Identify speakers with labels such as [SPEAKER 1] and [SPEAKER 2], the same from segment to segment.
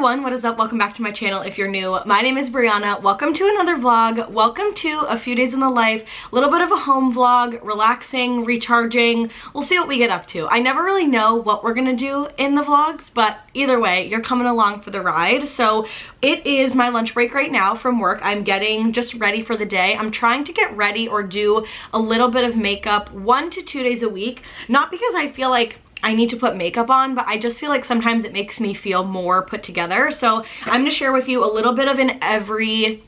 [SPEAKER 1] everyone, what is up? Welcome back to my channel if you're new. My name is Brianna. Welcome to another vlog. Welcome to a few days in the life. A little bit of a home vlog, relaxing, recharging. We'll see what we get up to. I never really know what we're gonna do in the vlogs, but either way, you're coming along for the ride. So it is my lunch break right now from work. I'm getting just ready for the day. I'm trying to get ready or do a little bit of makeup 1 to 2 days a week. Not because I feel like I need to put makeup on, but I just feel like sometimes it makes me feel more put together. So I'm gonna share with you a little bit of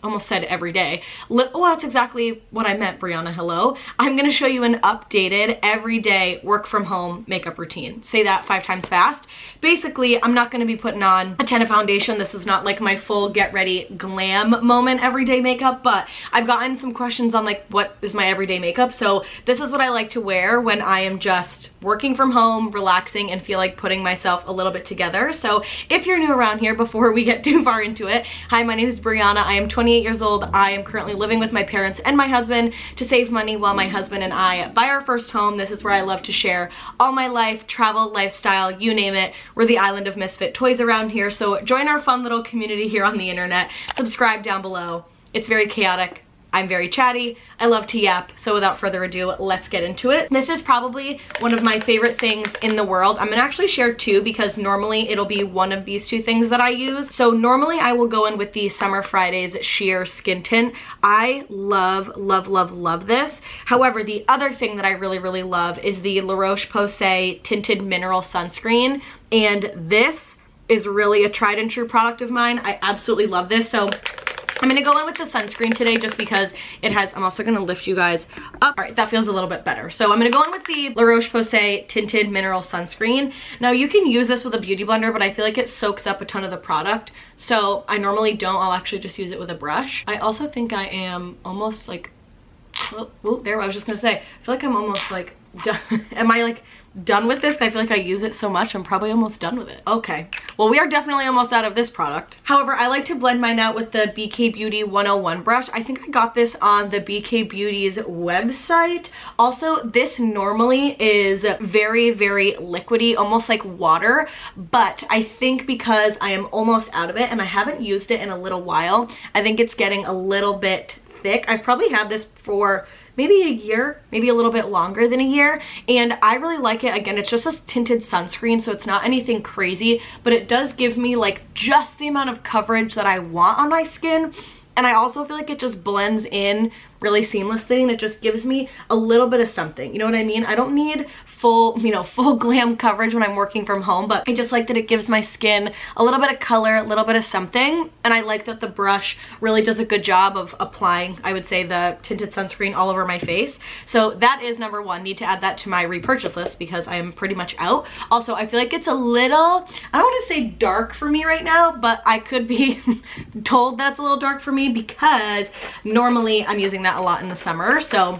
[SPEAKER 1] almost said every day. Well, that's exactly what I meant, Brianna, hello. I'm gonna show you an updated everyday work from home makeup routine. Say that 5 times fast. Basically, I'm not gonna be putting on a ton of foundation. This is not like my full get ready glam moment everyday makeup, but I've gotten some questions on like, what is my everyday makeup? So this is what I like to wear when I am just working from home, relaxing, and feel like putting myself a little bit together. So if you're new around here, before we get too far into it, hi, my name is Brianna. I am 28 years old. I am currently living with my parents and my husband to save money while my husband and I buy our first home. This is where I love to share all my life, travel, lifestyle, you name it. We're the island of misfit toys around here. So join our fun little community here on the internet. Subscribe down below. It's very chaotic. I'm very chatty. I love to yap. So without further ado, let's get into it. This is probably one of my favorite things in the world. I'm gonna actually share 2 because normally it'll be one of these 2 things that I use. So normally I will go in with the Summer Fridays Sheer Skin Tint. I love, love, love, love this. However, the other thing that I really, really love is the La Roche-Posay Tinted Mineral Sunscreen. And this is really a tried and true product of mine. I absolutely love this. So I'm gonna go in with the sunscreen today just because it has, I'm also gonna lift you guys up. All right, that feels a little bit better. So I'm gonna go in with the La Roche-Posay Tinted Mineral Sunscreen. Now you can use this with a beauty blender, but I feel like it soaks up a ton of the product. So I normally don't, I'll actually just use it with a brush. I also think I am almost like, oh, there, I was just gonna say, I feel like I'm almost like done. Am I like done with this? I feel like I use it so much, I'm probably almost done with it. Okay, well, we are definitely almost out of this product. However, I like to blend mine out with the BK Beauty 101 brush. I think I got this on the BK Beauty's website. Also, this normally is very, very liquidy, almost like water, but I think because I am almost out of it and I haven't used it in a little while, I think it's getting a little bit thick. I've probably had this for maybe a year, maybe a little bit longer than a year, and I really like it. Again, it's just a tinted sunscreen, so it's not anything crazy, but it does give me like just the amount of coverage that I want on my skin, and I also feel like it just blends in really seamlessly, and it just gives me a little bit of something, you know what I mean? I don't need full, full glam coverage when I'm working from home, but I just like that it gives my skin a little bit of color, a little bit of something, and I like that the brush really does a good job of applying, I would say, the tinted sunscreen all over my face. So that is number 1. Need to add that to my repurchase list because I am pretty much out. Also, I feel like it's a little, I don't want to say dark for me right now, but I could be told that's a little dark for me because normally I'm using that a lot in the summer. So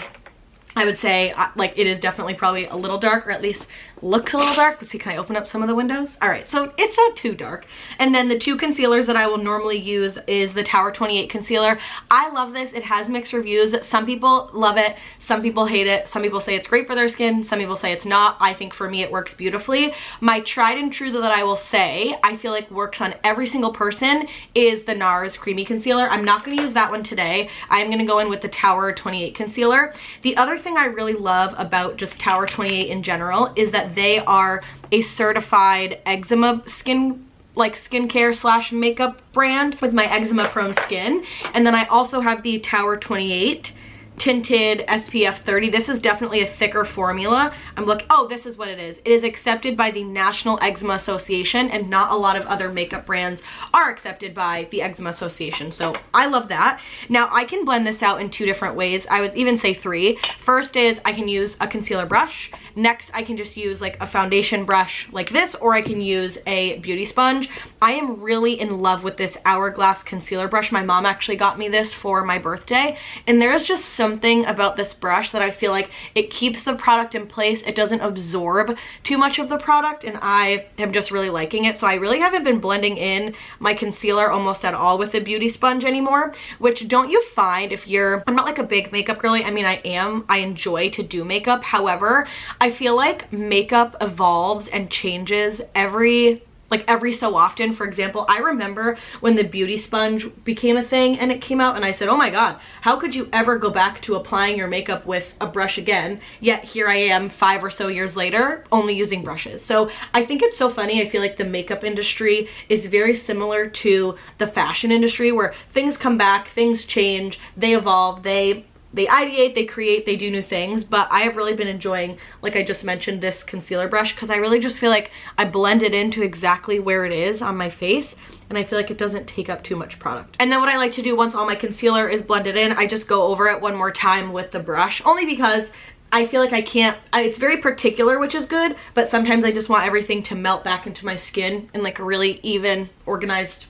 [SPEAKER 1] I would say like it is definitely probably a little dark, or at least looks a little dark. Let's see, can I open up some of the windows? All right, so it's not too dark. And then the 2 concealers that I will normally use is the Tower 28 concealer. I love this. It has mixed reviews. Some people love it, some people hate it, some people say it's great for their skin, some people say it's not. I think for me it works beautifully. My tried and true that I will say I feel like works on every single person is the NARS Creamy Concealer. I'm not going to use that one today. I'm going to go in with the Tower 28 concealer. The other thing I really love about just Tower 28 in general is that they are a certified eczema skincare / makeup brand with my eczema prone skin. And then I also have the Tower 28 tinted SPF 30. This is definitely a thicker formula. Oh, this is what it is. It is accepted by the National Eczema Association, and not a lot of other makeup brands are accepted by the Eczema Association. So I love that. Now I can blend this out in 2 different ways. I would even say 3. First is I can use a concealer brush. Next, I can just use like a foundation brush like this, or I can use a beauty sponge. I am really in love with this Hourglass concealer brush. My mom actually got me this for my birthday, and there is just something about this brush that I feel like it keeps the product in place. It doesn't absorb too much of the product, and I am just really liking it. So I really haven't been blending in my concealer almost at all with the beauty sponge anymore, which don't you find if you're, I'm not like a big makeup girly. I mean, I enjoy to do makeup. However, I feel like makeup evolves and changes every like every so often. For example, I remember when the beauty sponge became a thing and it came out, and I said, oh my god, how could you ever go back to applying your makeup with a brush again? Yet here I am 5 or so years later only using brushes. So I think it's so funny. I feel like the makeup industry is very similar to the fashion industry, where things come back, things change, they evolve, they ideate, they create, they do new things. But I have really been enjoying, like I just mentioned, this concealer brush, because I really just feel like I blend it into exactly where it is on my face, and I feel like it doesn't take up too much product. And then what I like to do once all my concealer is blended in, I just go over it one more time with the brush, only because I feel like I can't, it's very particular, which is good, but sometimes I just want everything to melt back into my skin in like a really even, organized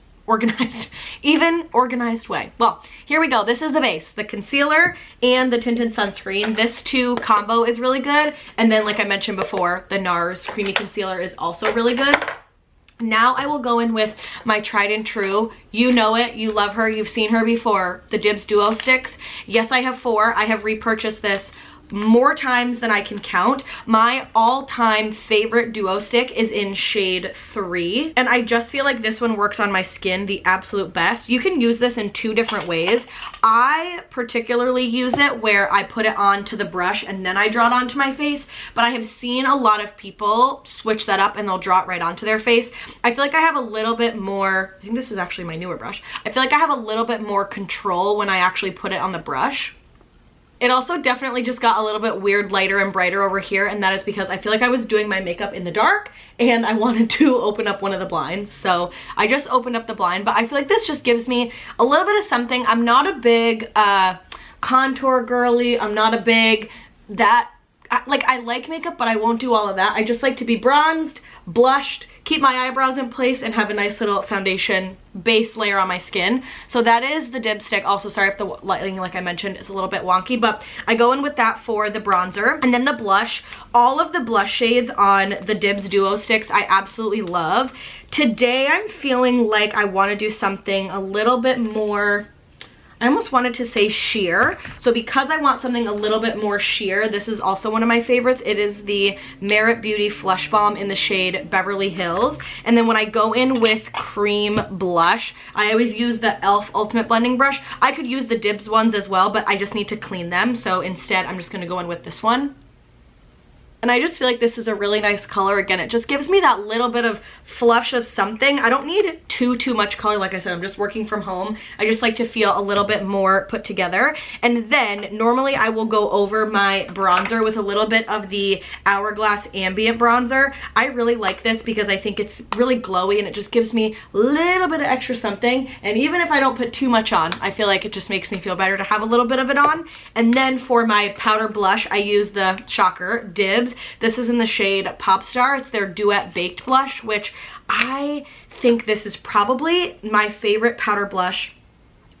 [SPEAKER 1] way. Well, here we go. This is the base, the concealer and the tinted sunscreen. This two combo is really good. And then, like I mentioned before, the NARS Creamy Concealer is also really good. Now I will go in with my tried and true. You know it, you love her, you've seen her before, the Dibs Duo Sticks. Yes, I have 4. I have repurchased this more times than I can count. My all-time favorite duo stick is in shade 3, and I just feel like this one works on my skin the absolute best. You can use this in 2 different ways. I particularly use it where I put it onto the brush and then I draw it onto my face, but I have seen a lot of people switch that up and they'll draw it right onto their face. I feel like I have a little bit more, I think this is actually my newer brush, I feel like I have a little bit more control when I actually put it on the brush. It also definitely just got a little bit weird, lighter and brighter over here, and that is because I feel like I was doing my makeup in the dark and I wanted to open up one of the blinds, so I just opened up the blind. But I feel like this just gives me a little bit of something. I'm not a big contour girly. I'm not a big I like makeup, but I won't do all of that. I just like to be bronzed, blushed, keep my eyebrows in place, and have a nice little foundation base layer on my skin. So that is the Dib stick. Also, sorry if the lighting, like I mentioned, is a little bit wonky, but I go in with that for the bronzer. And then the blush, all of the blush shades on the Dibs Duo Sticks I absolutely love. Today I'm feeling like I want to do something a little bit more, I almost wanted to say sheer. So because I want something a little bit more sheer, this is also one of my favorites. It is the Merit Beauty Flush Balm in the shade Beverly Hills. And then when I go in with cream blush, I always use the e.l.f. Ultimate Blending Brush. I could use the Dibs ones as well, but I just need to clean them. So instead, I'm just going to go in with this one. And I just feel like this is a really nice color. Again, it just gives me that little bit of flush of something. I don't need too much color. Like I said, I'm just working from home. I just like to feel a little bit more put together. And then normally I will go over my bronzer with a little bit of the Hourglass Ambient Bronzer. I really like this because I think it's really glowy and it just gives me a little bit of extra something. And even if I don't put too much on, I feel like it just makes me feel better to have a little bit of it on. And then for my powder blush, I use the Shocker Dibs. This is in the shade Popstar. It's their Duet Baked Blush, which I think this is probably my favorite powder blush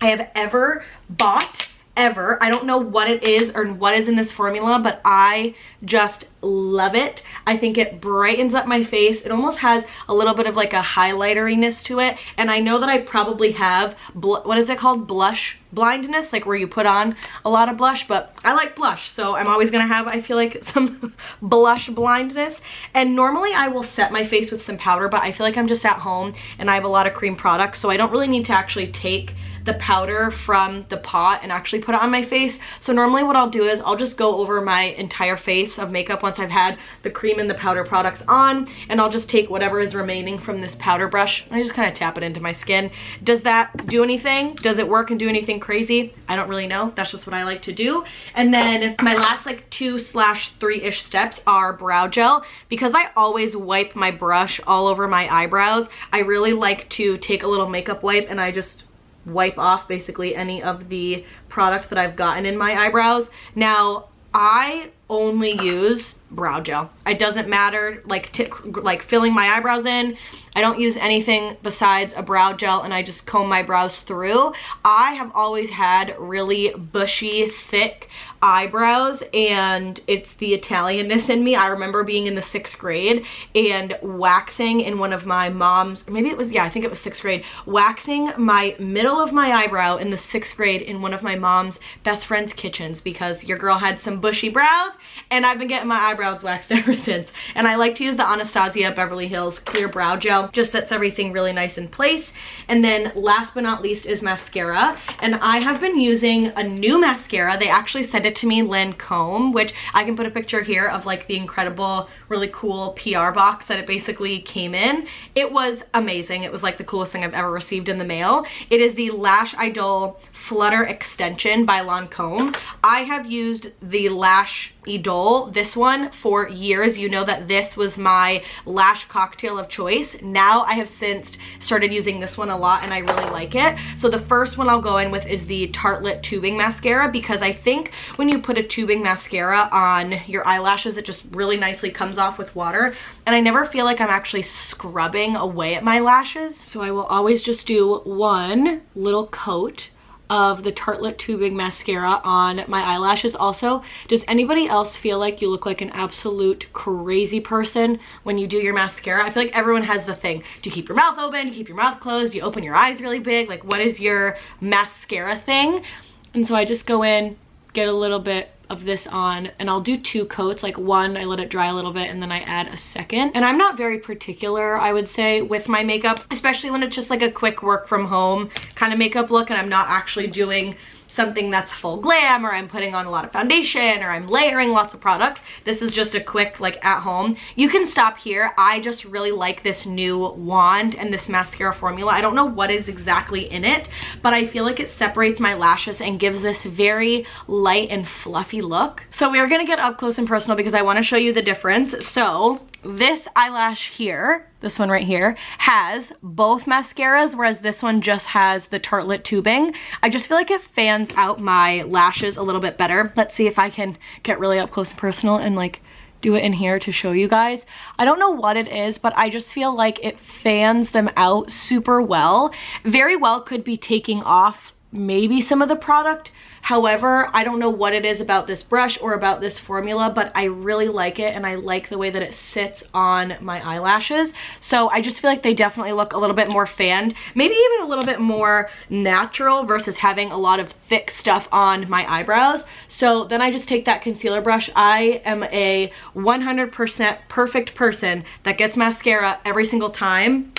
[SPEAKER 1] I have ever bought. Ever. I don't know what it is or what is in this formula, but I just love it. I think it brightens up my face. It almost has a little bit of like a highlighteriness to it. And I know that I probably have, what is it called? Blush blindness, like where you put on a lot of blush, but I like blush. So I'm always gonna have, I feel like, some blush blindness. And normally I will set my face with some powder, but I feel like I'm just at home and I have a lot of cream products. So I don't really need to actually take the powder from the pot and actually put it on my face. So normally what I'll do is I'll just go over my entire face of makeup once I've had the cream and the powder products on, and I'll just take whatever is remaining from this powder brush and I just kind of tap it into my skin. Does that do anything? Does it work and do anything crazy? I don't really know. That's just what I like to do. And then my last like 2/3-ish steps are brow gel. Because I always wipe my brush all over my eyebrows, I really like to take a little makeup wipe and I just wipe off basically any of the product that I've gotten in my eyebrows. Now, I only use brow gel. It doesn't matter, like filling my eyebrows in. I don't use anything besides a brow gel and I just comb my brows through. I have always had really bushy, thick eyebrows and it's the Italianness in me. I remember being in the 6th grade and waxing in one of my mom's, maybe it was, yeah, I think it was 6th grade, waxing my middle of my eyebrow in the 6th grade in one of my mom's best friend's kitchens because your girl had some bushy brows and I've been getting my eyebrows eyebrows waxed ever since. And I like to use the Anastasia Beverly Hills Clear Brow Gel. Just sets everything really nice in place. And then last but not least is mascara. And I have been using a new mascara. They actually sent it to me, Lancome, which I can put a picture here of like the incredible, really cool PR box that it basically came in. It was amazing. It was like the coolest thing I've ever received in the mail. It is the Lash Idol Flutter Extension by Lancome. I have used the Lash Idol, this one, for years. You know that this was my lash cocktail of choice. Now I have since started using this one a lot and I really like it. So the first one I'll go in with is the Tartelette Tubing Mascara, because I think when you put a tubing mascara on your eyelashes, it just really nicely comes off with water. And I never feel like I'm actually scrubbing away at my lashes. So I will always just do one little coat of the Tartelette Tubing Mascara on my eyelashes. Also, does anybody else feel like you look like an absolute crazy person when you do your mascara? I feel like everyone has the thing. Do you keep your mouth open? Do you keep your mouth closed? Do you open your eyes really big? Like, what is your mascara thing? And so I just go in, get a little bit of this on, and I'll do 2 coats. Like one, I let it dry a little bit and then I add a second. And I'm not very particular, I would say, with my makeup, especially when it's just like a quick work from home kind of makeup look and I'm not actually doing something that's full glam, or I'm putting on a lot of foundation, or I'm layering lots of products. This is just a quick, like, at home. You can stop here. I just really like this new wand and this mascara formula. I don't know what is exactly in it, but I feel like it separates my lashes and gives this very light and fluffy look. So we are gonna get up close and personal because I want to show you the difference. So this eyelash here, this one right here, has both mascaras, whereas this one just has the Tartelette Tubing. I just feel like it fans out my lashes a little bit better. Let's see if I can get really up close and personal and like do it in here to show you guys. I don't know what it is, but I just feel like it fans them out super well. Very well could be taking off maybe some of the product. However, I don't know what it is about this brush or about this formula, but I really like it and I like the way that it sits on my eyelashes. So I just feel like they definitely look a little bit more fanned, maybe even a little bit more natural versus having a lot of thick stuff on my eyebrows. So then I just take that concealer brush. I am a 100% perfect person that gets mascara every single time,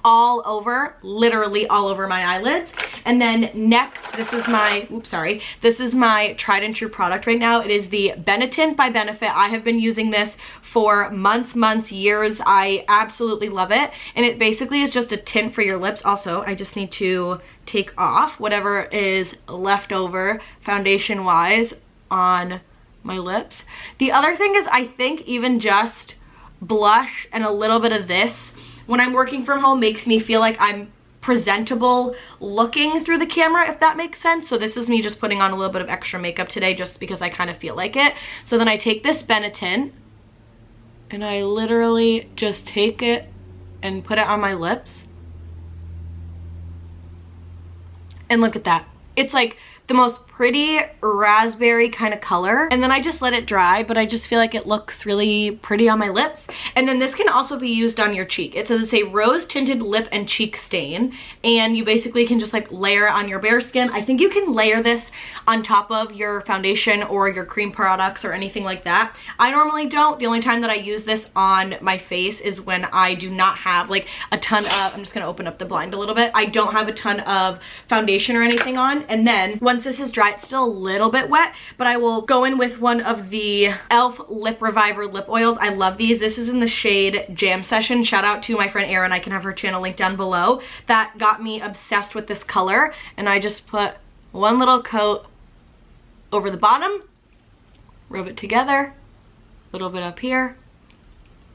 [SPEAKER 1] all over, literally all over my eyelids. And then next, this is my, this is my tried and true product right now. It is the Benetint by Benefit. I have been using this for months, years. I absolutely love it. And it basically is just a tint for your lips. Also, I just need to take off whatever is left over foundation wise on my lips. The other thing is, I think even just blush and a little bit of this when I'm working from home makes me feel like I'm presentable looking through the camera, if that makes sense. So this is me just putting on a little bit of extra makeup today just because I kind of feel like it. So then I take this Benetint and I literally just take it and put it on my lips. And look at that. It's like the most pretty raspberry kind of color, and then I just let it dry, but I just feel like it looks really pretty on my lips. And then this can also be used on your cheek. It says it's a rose tinted lip and cheek stain, and you basically can just like layer it on your bare skin. I think you can layer this on top of your foundation or your cream products or anything like that. I normally don't. The only time that I use this on my face is when I do not have like a ton of, I'm just gonna open up the blind a little bit. I don't have a ton of foundation or anything on, and then once this is dry, it's still a little bit wet, but I will go in with one of the e.l.f. Lip Reviver lip oils. I love these. This is in the shade Jam Session. Shout out to my friend Erin. I can have her channel linked down below. That got me obsessed with this color, and I just put one little coat over the bottom, rub it together, a little bit up here,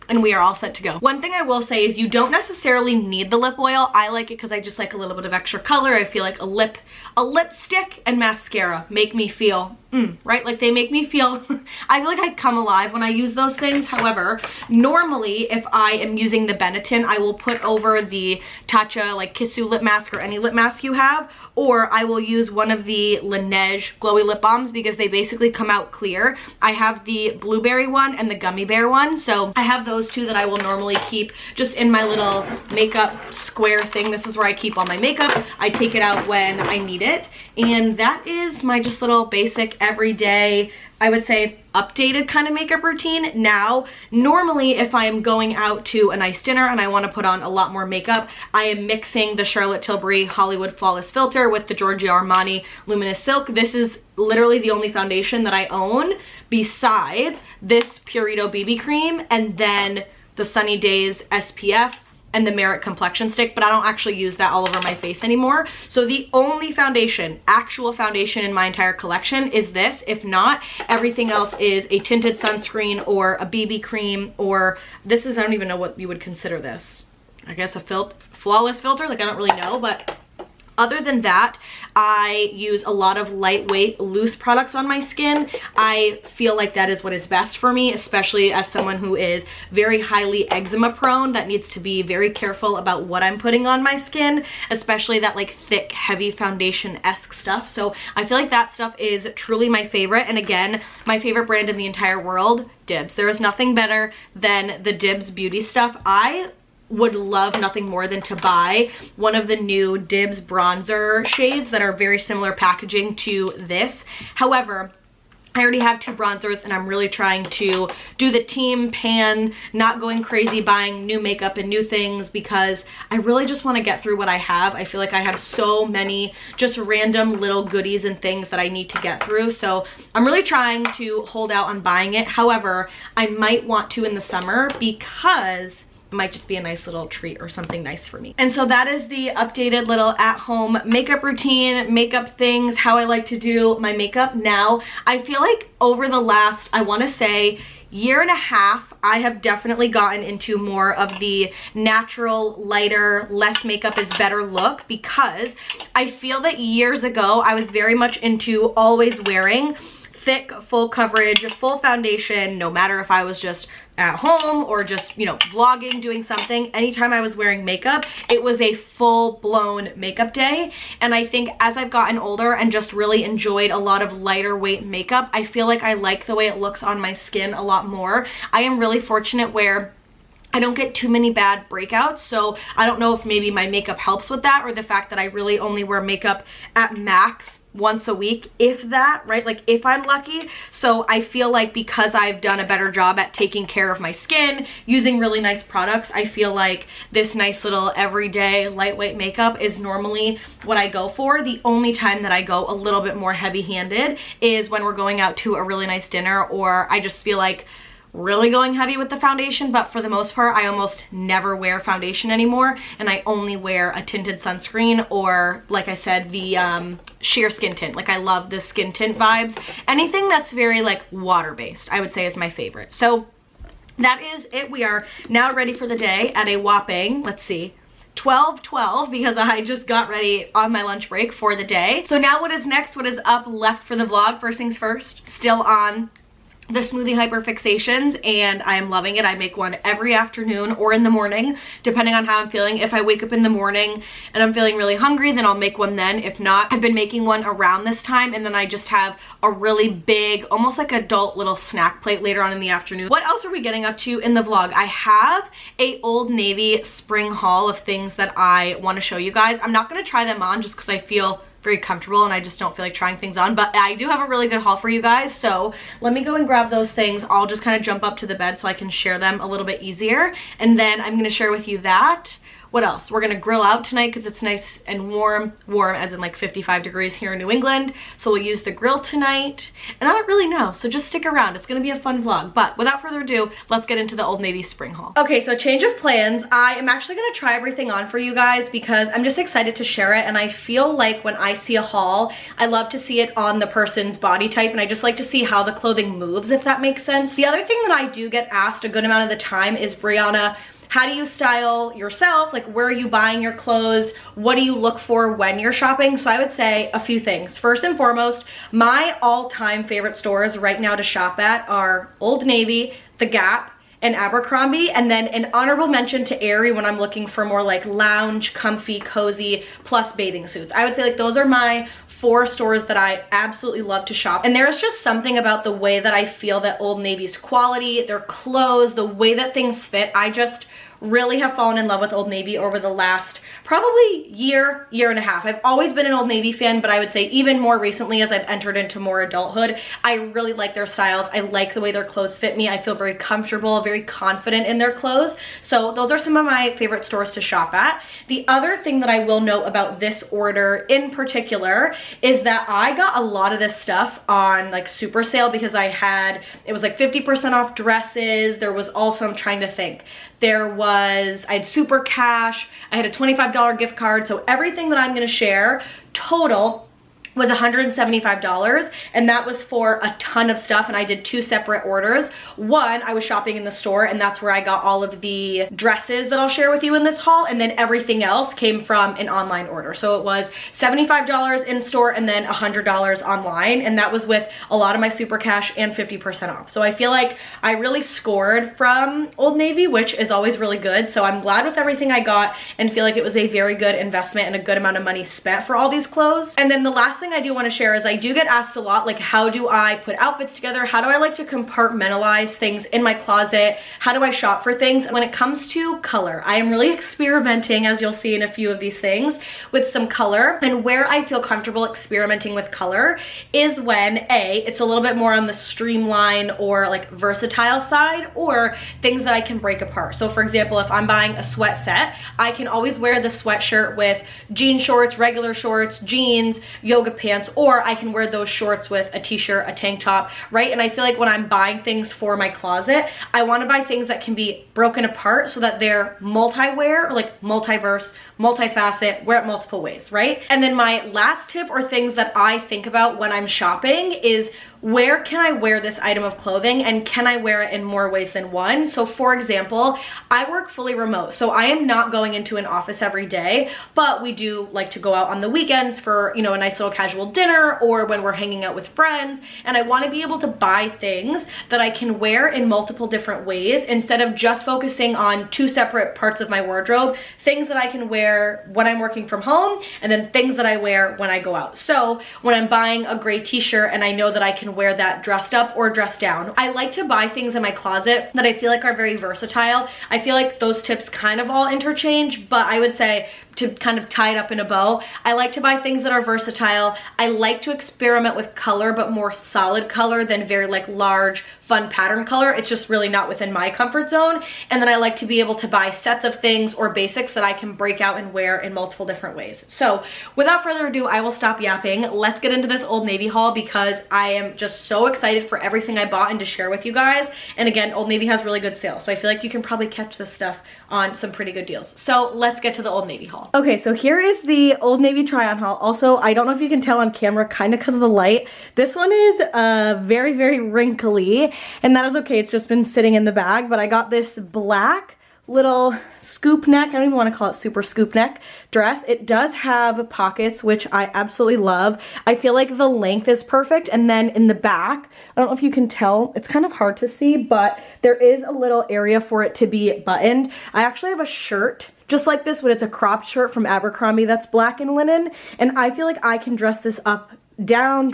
[SPEAKER 1] and we are all set to go. One thing I will say is you don't necessarily need the lip oil. I like it because I just like a little bit of extra color. I feel like a lipstick and mascara make me feel, right? Like they make me feel, I feel like I come alive when I use those things. However, normally if I am using the Benetint, I will put over the Tatcha like Kissu lip mask or any lip mask you have, or I will use one of the Laneige glowy lip balms because they basically come out clear. I have the blueberry one and the gummy bear one, so I have those two that I will normally keep just in my little makeup square thing. This is where I keep all my makeup. I take it out when I need it, and that is my just little basic everyday I would say, updated kind of makeup routine now. Normally, if I am going out to a nice dinner and I want to put on a lot more makeup, I am mixing the Charlotte Tilbury Hollywood Flawless Filter with the Giorgio Armani Luminous Silk. This is literally the only foundation that I own besides this Purito BB cream and then the Sunny Days SPF and the Merit complexion stick, but I don't actually use that all over my face anymore. So the only foundation, actual foundation in my entire collection is this. If not, everything else is a tinted sunscreen or a BB cream, or this is, I don't even know what you would consider this. I guess a flawless filter, like I don't really know, but other than that, I use a lot of lightweight, loose products on my skin. I feel like that is what is best for me, especially as someone who is very highly eczema prone that needs to be very careful about what I'm putting on my skin, especially that like thick, heavy foundation-esque stuff. So I feel like that stuff is truly my favorite. And again, my favorite brand in the entire world, Dibs. There is nothing better than the Dibs beauty stuff. I would love nothing more than to buy one of the new Dibs bronzer shades that are very similar packaging to this. However, I already have 2 bronzers and I'm really trying to do the team pan, not going crazy buying new makeup and new things because I really just want to get through what I have. I feel like I have so many just random little goodies and things that I need to get through. So I'm really trying to hold out on buying it. However, I might want to in the summer because it might just be a nice little treat or something nice for me. And so that is the updated little at-home makeup routine, makeup things, how I like to do my makeup now. I feel like over the last, I want to say, year and a half, I have definitely gotten into more of the natural, lighter, less makeup is better look because I feel that years ago, I was very much into always wearing thick, full coverage, full foundation, no matter if I was just at home or just, you know, vlogging, doing something. Anytime I was wearing makeup, it was a full-blown makeup day. And I think as I've gotten older and just really enjoyed a lot of lighter weight makeup, I feel like I like the way it looks on my skin a lot more. I am really fortunate where I don't get too many bad breakouts, so I don't know if maybe my makeup helps with that or the fact that I really only wear makeup at max once a week, if that, right? Like if I'm lucky. So I feel like because I've done a better job at taking care of my skin, using really nice products, I feel like this nice little everyday lightweight makeup is normally what I go for. The only time that I go a little bit more heavy-handed is when we're going out to a really nice dinner, or I just feel like really going heavy with the foundation. But for the most part, I almost never wear foundation anymore, and I only wear a tinted sunscreen or, like I said, the sheer skin tint. Like I love the skin tint vibes. Anything that's very like water-based, I would say is my favorite. So that is it. We are now ready for the day at a whopping, let's see, 12:12 because I just got ready on my lunch break for the day. So now what is next? What is up left for the vlog? First things first, still on the smoothie hyperfixations, and I am loving it. I make one every afternoon or in the morning, depending on how I'm feeling. If I wake up in the morning and I'm feeling really hungry, then I'll make one then. If not, I've been making one around this time, and then I just have a really big, almost like adult little snack plate later on in the afternoon. What else are we getting up to in the vlog? I have a Old Navy spring haul of things that I want to show you guys. I'm not going to try them on just because I feel very comfortable and I just don't feel like trying things on, but I do have a really good haul for you guys. So let me go and grab those things. I'll just kind of jump up to the bed so I can share them a little bit easier, and then I'm going to share with you that. What else? We're gonna grill out tonight because it's nice and warm as in like 55 degrees here in New England. So we'll use the grill tonight. And I don't really know, so just stick around. It's gonna be a fun vlog. But without further ado, let's get into the Old Navy spring haul. Okay, so change of plans. I am actually gonna try everything on for you guys because I'm just excited to share it. And I feel like when I see a haul, I love to see it on the person's body type, and I just like to see how the clothing moves, if that makes sense. The other thing that I do get asked a good amount of the time is, Brianna, how do you style yourself? Like, where are you buying your clothes? What do you look for when you're shopping? So I would say a few things. First and foremost, my all-time favorite stores right now to shop at are Old Navy, The Gap, and Abercrombie, and then an honorable mention to Aerie when I'm looking for more like lounge, comfy, cozy, plus bathing suits. I would say like those are my 4 stores that I absolutely love to shop. And there's just something about the way that I feel that Old Navy's quality, their clothes, the way that things fit, I just really have fallen in love with Old Navy over the last probably year and a half. I've always been an Old Navy fan, but I would say even more recently as I've entered into more adulthood, I really like their styles. I like the way their clothes fit me. I feel very comfortable, very confident in their clothes. So those are some of my favorite stores to shop at. The other thing that I will note about this order in particular is that I got a lot of this stuff on like super sale because it was like 50% off dresses. There was also, I'm trying to think, I had super cash, I had a $25 gift card. So everything that I'm gonna share total was $175, and that was for a ton of stuff, and I did 2 separate orders. One, I was shopping in the store, and that's where I got all of the dresses that I'll share with you in this haul, and then everything else came from an online order. So it was $75 in store and then $100 online, and that was with a lot of my super cash and 50% off. So I feel like I really scored from Old Navy, which is always really good. So I'm glad with everything I got and feel like it was a very good investment and a good amount of money spent for all these clothes. And then the last thing I do want to share is I do get asked a lot, like, how do I put outfits together? How do I like to compartmentalize things in my closet? How do I shop for things? When it comes to color, I am really experimenting, as you'll see in a few of these things, with some color. And where I feel comfortable experimenting with color is when it's a little bit more on the streamline or like versatile side, or things that I can break apart. So for example, if I'm buying a sweat set, I can always wear the sweatshirt with jean shorts, regular shorts, jeans, yoga pants, or I can wear those shorts with a t-shirt, a tank top, right? And I feel like when I'm buying things for my closet, I want to buy things that can be broken apart so that they're multi-wear, or like multiverse, multifacet, wear it multiple ways, right? And then my last tip, or things that I think about when I'm shopping, is where can I wear this item of clothing, and can I wear it in more ways than one? So for example, I work fully remote, so I am not going into an office every day, but we do like to go out on the weekends for, you know, a nice little casual dinner, or when we're hanging out with friends, and I want to be able to buy things that I can wear in multiple different ways instead of just focusing on 2 separate parts of my wardrobe, things that I can wear when I'm working from home, and then things that I wear when I go out. So when I'm buying a gray t-shirt and I know that I can wear that dressed up or dressed down, I like to buy things in my closet that I feel like are very versatile. I feel like those tips kind of all interchange, but I would say, to kind of tie it up in a bow, I like to buy things that are versatile. I like to experiment with color, but more solid color than very like large, fun pattern color. It's just really not within my comfort zone. And then I like to be able to buy sets of things or basics that I can break out and wear in multiple different ways. So without further ado, I will stop yapping. Let's get into this Old Navy haul, because I am just so excited for everything I bought and to share with you guys. And again, Old Navy has really good sales, so I feel like you can probably catch this stuff on some pretty good deals. So let's get to the Old Navy haul. Okay, so here is the Old Navy try-on haul. Also, I don't know if you can tell on camera, kind of because of the light. This one is very, very wrinkly, and that is okay. It's just been sitting in the bag, but I got this black little scoop neck, I don't even want to call it super scoop neck dress. It does have pockets, which I absolutely love. I feel like the length is perfect, and then in the back, I don't know if you can tell, it's kind of hard to see, but there is a little area for it to be buttoned. I actually have a shirt just like this, but it's a cropped shirt from Abercrombie that's black and linen, and I feel like I can dress this up, down,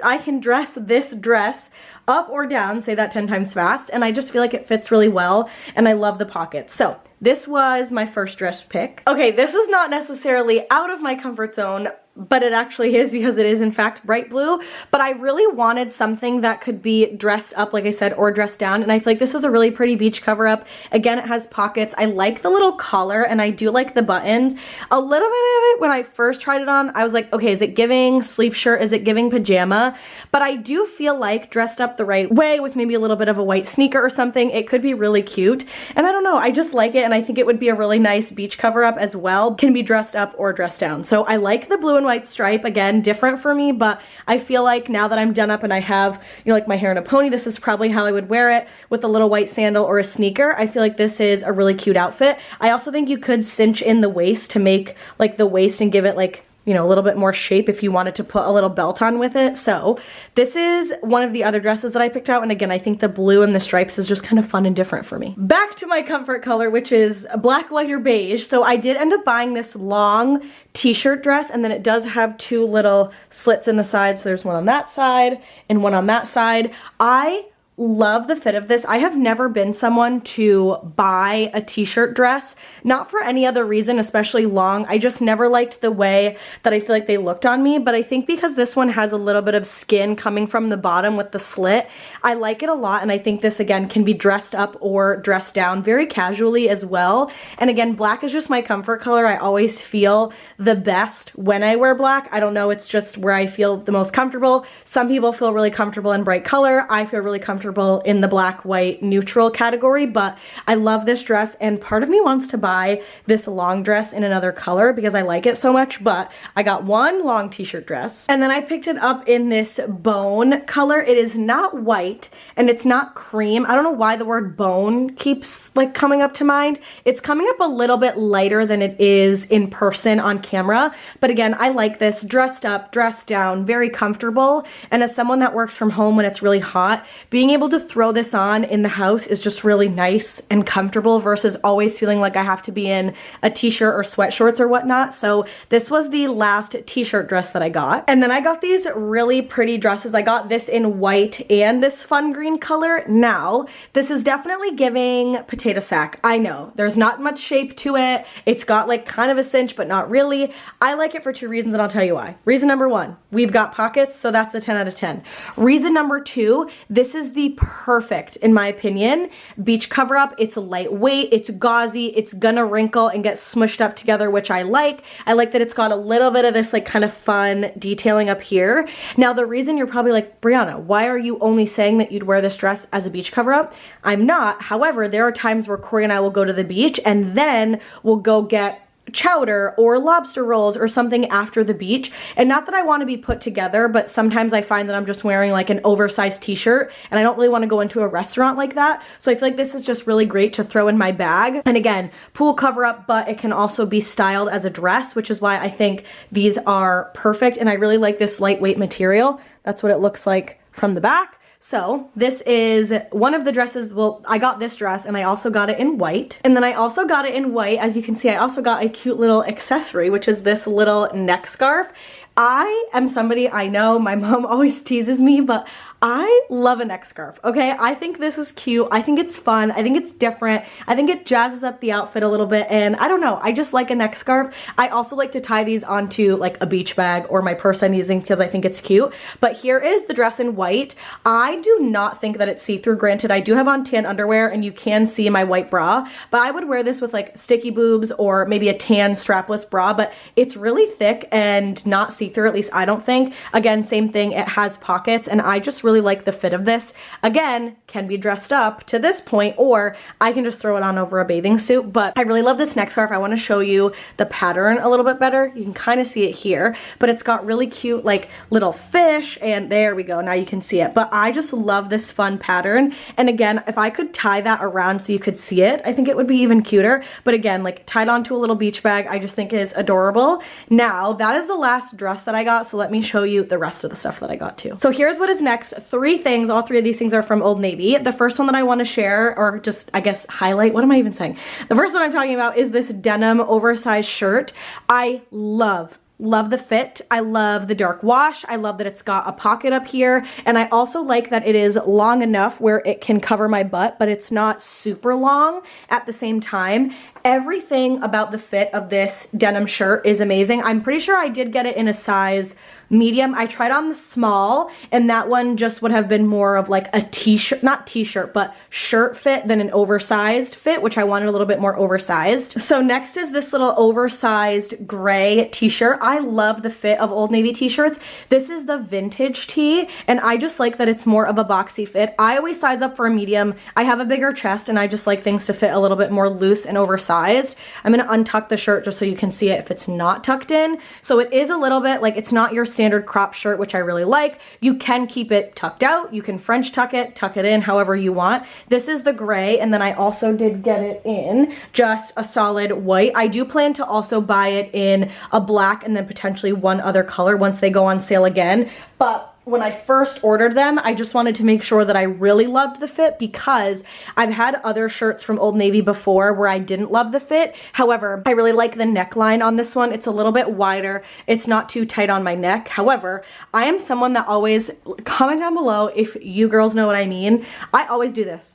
[SPEAKER 1] I can dress this dress up or down, say that 10 times fast, and I just feel like it fits really well, and I love the pockets. So this was my first dress pick. Okay, this is not necessarily out of my comfort zone, but it actually is, because it is in fact bright blue, but I really wanted something that could be dressed up, like I said, or dressed down, and I feel like this is a really pretty beach cover up. Again, it has pockets. I like the little collar, and I do like the buttons. A little bit of it, when I first tried it on, I was like, okay, is it giving sleep shirt? Is it giving pajama? But I do feel like dressed up the right way with maybe a little bit of a white sneaker or something, it could be really cute. And I don't know, I just like it, and I think it would be a really nice beach cover up as well. Can be dressed up or dressed down. So I like the blue and white stripe. Again, different for me, but I feel like now that I'm done up and I have, you know, like my hair in a pony, this is probably how I would wear it, with a little white sandal or a sneaker. I feel like this is a really cute outfit. I also think you could cinch in the waist to make like the waist and give it like, you know, a little bit more shape if you wanted to put a little belt on with it. So this is one of the other dresses that I picked out, and again, I think the blue and the stripes is just kind of fun and different for me. Back to my comfort color, which is black, white, or beige. So I did end up buying this long t-shirt dress, and then it does have 2 little slits in the side, so there's one on that side and one on that side. I love the fit of this. I have never been someone to buy a t-shirt dress, not for any other reason, especially long. I just never liked the way that I feel like they looked on me, but I think because this one has a little bit of skin coming from the bottom with the slit, I like it a lot, and I think this, again, can be dressed up or dressed down very casually as well. And again, black is just my comfort color. I always feel the best when I wear black. I don't know, it's just where I feel the most comfortable. Some people feel really comfortable in bright color. I feel really comfortable in the black, white, neutral category, but I love this dress, and part of me wants to buy this long dress in another color because I like it so much, but I got one long t-shirt dress, and then I picked it up in this bone color. It is not white, and it's not cream. I don't know why the word bone keeps like coming up to mind. It's coming up a little bit lighter than it is in person on camera, but again, I like this. Dressed up, dressed down, very comfortable, and as someone that works from home when it's really hot, being able to throw this on in the house is just really nice and comfortable versus always feeling like I have to be in a t-shirt or sweatshorts or whatnot. So this was the last t-shirt dress that I got. And then I got these really pretty dresses. I got this in white and this fun green color. Now, this is definitely giving potato sack. I know, there's not much shape to it. It's got like kind of a cinch, but not really. I like it for two reasons, and I'll tell you why. Reason number one, we've got pockets, so that's a 10 out of 10. Reason number two, this is the perfect, in my opinion, beach cover up. It's lightweight, it's gauzy, it's gonna wrinkle and get smushed up together, which I like. I like that it's got a little bit of this like kind of fun detailing up here. Now, the reason you're probably like, Brianna, why are you only saying that you'd wear this dress as a beach cover up? I'm not. However, there are times where Corey and I will go to the beach and then we'll go get chowder or lobster rolls or something after the beach. And not that I want to be put together, but sometimes I find that I'm just wearing like an oversized t-shirt and I don't really want to go into a restaurant like that. So I feel like this is just really great to throw in my bag. And again, pool cover up, but it can also be styled as a dress, which is why I think these are perfect. And I really like this lightweight material. That's what it looks like from the back. So this is one of the dresses. Well, I got this dress and I also got it in white. And then I also got it in white. As you can see, I also got a cute little accessory, which is this little neck scarf. I am somebody, I know my mom always teases me, but I love a neck scarf, okay? I think this is cute. I think it's fun. I think it's different. I think it jazzes up the outfit a little bit, and I don't know, I just like a neck scarf. I also like to tie these onto like a beach bag or my purse I'm using because I think it's cute. But here is the dress in white. I do not think that it's see-through. Granted, I do have on tan underwear and you can see my white bra, but I would wear this with like sticky boobs or maybe a tan strapless bra, but it's really thick and not see-through, at least I don't think. Again, same thing, it has pockets, and I just really like the fit of this. Again, can be dressed up to this point, or I can just throw it on over a bathing suit, but I really love this neck scarf. I want to show you the pattern a little bit better. You can kind of see it here, but it's got really cute like little fish, and there we go, now you can see it. But I just love this fun pattern, and again, if I could tie that around so you could see it, I think it would be even cuter. But again, like tied onto a little beach bag, I just think is adorable. Now, that is the last dress that I got, so let me show you the rest of the stuff that I got too. So here's what is next. Three things, all three of these things are from Old Navy. The first one that I want to share, or just I guess highlight, what am I even saying? The first one I'm talking about is this denim oversized shirt. I love the fit. I love the dark wash. I love that it's got a pocket up here, and I also like that it is long enough where it can cover my butt, but it's not super long at the same time. Everything about the fit of this denim shirt is amazing. I'm pretty sure I did get it in a size medium. I tried on the small, and that one just would have been more of like a t-shirt, not t-shirt, but shirt fit than an oversized fit, which I wanted a little bit more oversized. So next is this little oversized gray t-shirt. I love the fit of Old Navy t-shirts. This is the vintage tee, and I just like that it's more of a boxy fit. I always size up for a medium. I have a bigger chest, and I just like things to fit a little bit more loose and oversized. I'm gonna untuck the shirt just so you can see it if it's not tucked in. So it is a little bit like, it's not your standard crop shirt, which I really like. You can keep it tucked out. You can French tuck it in however you want. This is the gray, and then I also did get it in just a solid white. I do plan to also buy it in a black and then potentially one other color once they go on sale again. But when I first ordered them, I just wanted to make sure that I really loved the fit, because I've had other shirts from Old Navy before where I didn't love the fit. However, I really like the neckline on this one. It's a little bit wider. It's not too tight on my neck. However, I am someone that always, comment down below if you girls know what I mean. I always do this.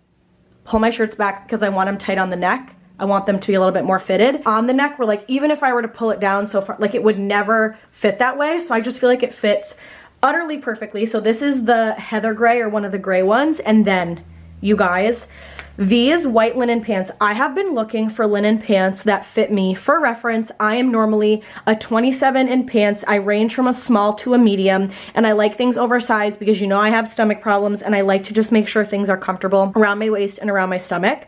[SPEAKER 1] Pull my shirts back because I want them tight on the neck. I want them to be a little bit more fitted. On the neck, where like even if I were to pull it down so far, like it would never fit that way. So I just feel like it fits utterly perfectly. So this is the heather gray, or one of the gray ones. And then you guys, these white linen pants, I have been looking for linen pants that fit me. For reference, I am normally a 27 in pants. I range from a small to a medium, and I like things oversized because you know I have stomach problems, and I like to just make sure things are comfortable around my waist and around my stomach.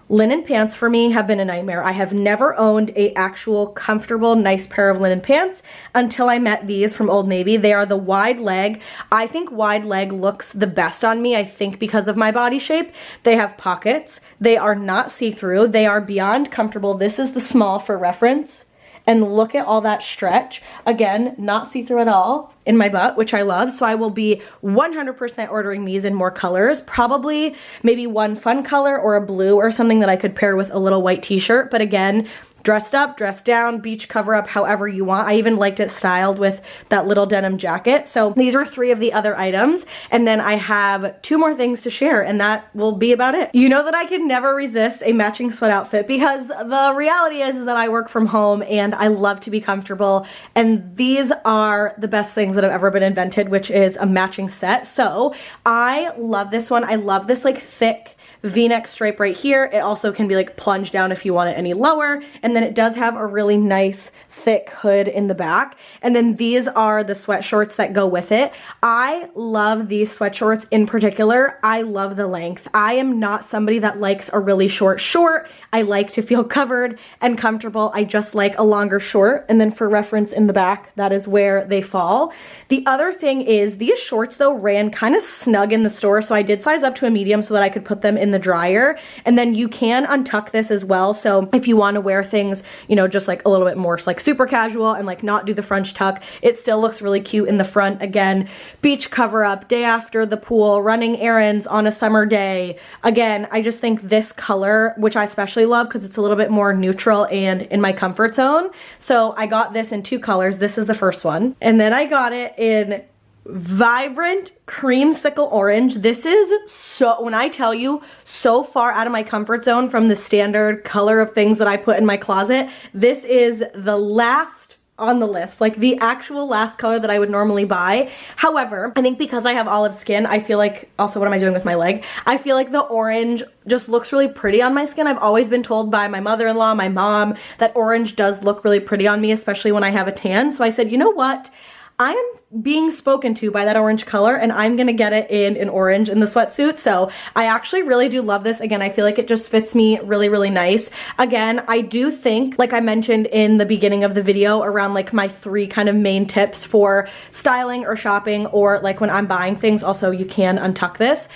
[SPEAKER 1] Linen pants for me have been a nightmare. I have never owned a actual comfortable, nice pair of linen pants until I met these from Old Navy. They are the wide leg. I think wide leg looks the best on me, I think because of my body shape. They have pockets. They are not see-through. They are beyond comfortable. This is the small for reference. And look at all that stretch. Again, not see-through at all in my butt, which I love. So I will be 100% ordering these in more colors. Probably maybe one fun color or a blue or something that I could pair with a little white t-shirt. But again, dressed up, dressed down, beach cover up, however you want. I even liked it styled with that little denim jacket. So these are 3 of the other items. And then I have 2 more things to share, and that will be about it. You know that I can never resist a matching sweat outfit, because the reality is that I work from home and I love to be comfortable. And these are the best things that have ever been invented, which is a matching set. So I love this one. I love this like thick V-neck stripe right here. It also can be like plunged down if you want it any lower. And then it does have a really nice thick hood in the back. And then these are the sweat shorts that go with it. I love these sweat shorts in particular. I love the length. I am not somebody that likes a really short short. I like to feel covered and comfortable. I just like a longer short. And then for reference in the back, that is where they fall. The other thing is these shorts though ran kind of snug in the store. So I did size up to a medium so that I could put them in the dryer. And then you can untuck this as well. So if you want to wear things, you know, just like a little bit more like super casual and like not do the French tuck, it still looks really cute in the front. Again, beach cover up, day after the pool, running errands on a summer day. Again, I just think this color, which I especially love because it's a little bit more neutral and in my comfort zone. So I got this in 2 colors. This is the first one. And then I got it in vibrant creamsicle orange. This is so, when I tell you, so far out of my comfort zone from the standard color of things that I put in my closet. This is the last on the list, like the actual last color that I would normally buy. However, I think because I have olive skin, I feel like, also what am I doing with my leg? I feel like the orange just looks really pretty on my skin. I've always been told by my mother-in-law, my mom, that orange does look really pretty on me, especially when I have a tan. So I said, you know what? I am being spoken to by that orange color, and I'm gonna get it in an orange in the sweatsuit. So I actually really do love this. Again, I feel like it just fits me really, really nice. Again, I do think, like I mentioned in the beginning of the video, around like my 3 kind of main tips for styling or shopping, or like when I'm buying things, also you can untuck this.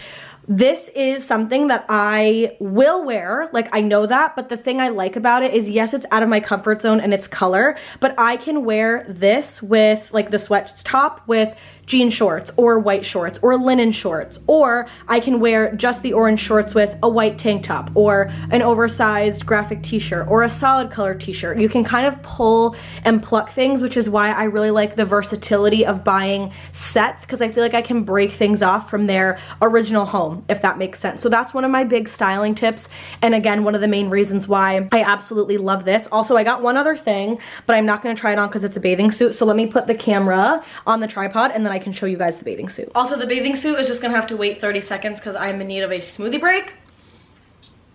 [SPEAKER 1] This is something that I will wear, like I know that, but the thing I like about it is, yes, it's out of my comfort zone and it's color, but I can wear this with like the sweat top with jean shorts or white shorts or linen shorts, or I can wear just the orange shorts with a white tank top or an oversized graphic t-shirt or a solid color t-shirt. You can kind of pull and pluck things, which is why I really like the versatility of buying sets, because I feel like I can break things off from their original home, if that makes sense. So that's one of my big styling tips, and again, one of the main reasons why I absolutely love this. Also, I got one other thing, but I'm not going to try it on because it's a bathing suit, so let me put the camera on the tripod and then I can show you guys the bathing suit. Also, the bathing suit is just gonna have to wait 30 seconds because I'm in need of a smoothie break.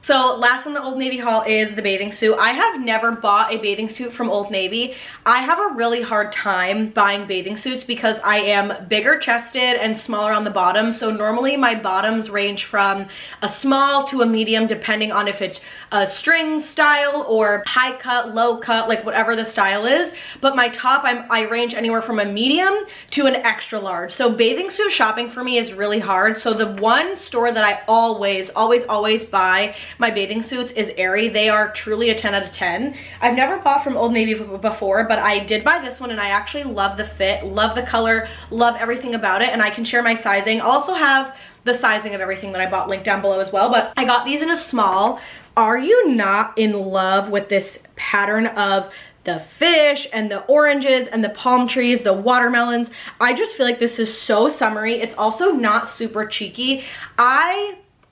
[SPEAKER 1] So last on the Old Navy haul is the bathing suit. I have never bought a bathing suit from Old Navy. I have a really hard time buying bathing suits because I am bigger chested and smaller on the bottom. So normally my bottoms range from a small to a medium, depending on if it's a string style or high cut, low cut, like whatever the style is. But my top, I range anywhere from a medium to an extra large. So bathing suit shopping for me is really hard. So the one store that I always buy my bathing suits is Aerie. They are truly a 10 out of 10. I've never bought from Old Navy before, but I did buy this one and I actually love the fit, love the color, love everything about it, and I can share my sizing. I'll also have the sizing of everything that I bought linked down below as well, but I got these in a small. Are you not in love with this pattern of the fish and the oranges and the palm trees, the watermelons? I just feel like this is so summery. It's also not super cheeky.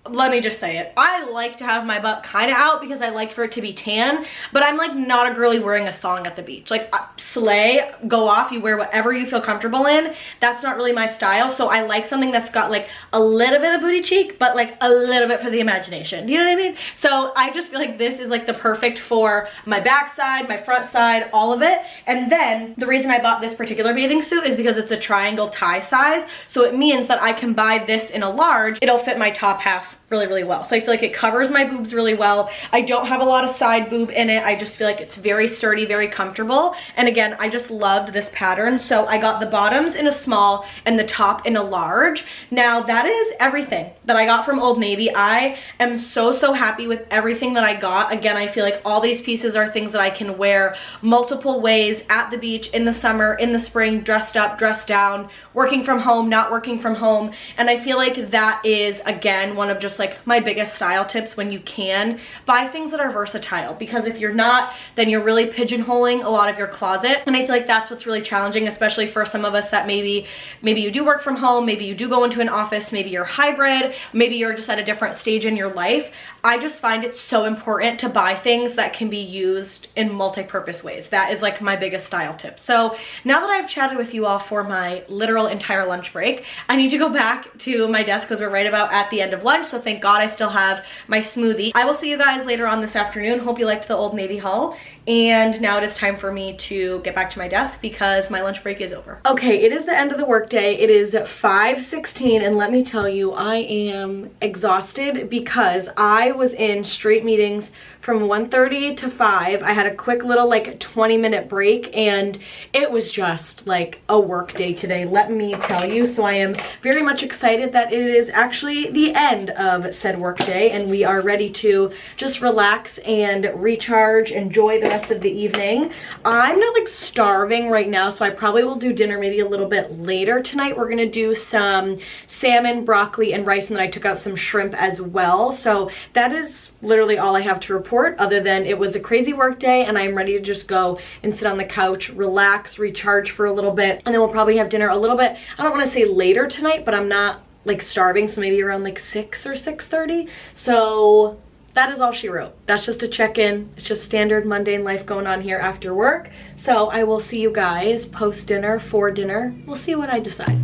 [SPEAKER 1] Let me just say it. I like to have my butt kind of out because I like for it to be tan, but I'm like not a girly wearing a thong at the beach. Like slay, go off, you wear whatever you feel comfortable in. That's not really my style. So I like something that's got like a little bit of booty cheek, but like a little bit for the imagination. Do you know what I mean? So I just feel like this is like the perfect for my backside, my front side, all of it. And then the reason I bought this particular bathing suit is because it's a triangle tie size. So it means that I can buy this in a large. It'll fit my top half really, really well. So I feel like it covers my boobs really well. I don't have a lot of side boob in it. I just feel like it's very sturdy, very comfortable. And again, I just loved this pattern. So I got the bottoms in a small and the top in a large. Now that is everything that I got from Old Navy. I am so, so happy with everything that I got. Again, I feel like all these pieces are things that I can wear multiple ways at the beach, in the summer, in the spring, dressed up, dressed down, working from home, not working from home. And I feel like that is, again, one of just like my biggest style tips when you can buy things that are versatile, because if you're not, then you're really pigeonholing a lot of your closet. And I feel like that's what's really challenging, especially for some of us that maybe you do work from home, maybe you do go into an office, maybe you're hybrid, maybe you're just at a different stage in your life. I just find it so important to buy things that can be used in multi-purpose ways. That is like my biggest style tip. So now that I've chatted with you all for my literal entire lunch break, I need to go back to my desk because we're right about at the end of lunch. So thank God I still have my smoothie. I will see you guys later on this afternoon. Hope you liked the Old Navy haul. And now it is time for me to get back to my desk because my lunch break is over. Okay, it is the end of the workday. It is 5:16 and let me tell you, I am exhausted because I was in straight meetings from 1:30 to 5. I had a quick little like 20-minute break and it was just like a work day today, let me tell you. So I am very much excited that it is actually the end of said work day and we are ready to just relax and recharge, enjoy the rest of the evening. I'm not like starving right now, so I probably will do dinner maybe a little bit later tonight. We're gonna do some salmon, broccoli, and rice, and then I took out some shrimp as well. So that is literally all I have to report, other than it was a crazy work day and I'm ready to just go and sit on the couch, relax, recharge for a little bit, and then we'll probably have dinner a little bit, I don't want to say later tonight, but I'm not like starving, so maybe around like 6 or 6:30. So that is all she wrote. That's just a check-in. It's just standard mundane life going on here after work. So I will see you guys post dinner, for dinner. We'll see what I decide.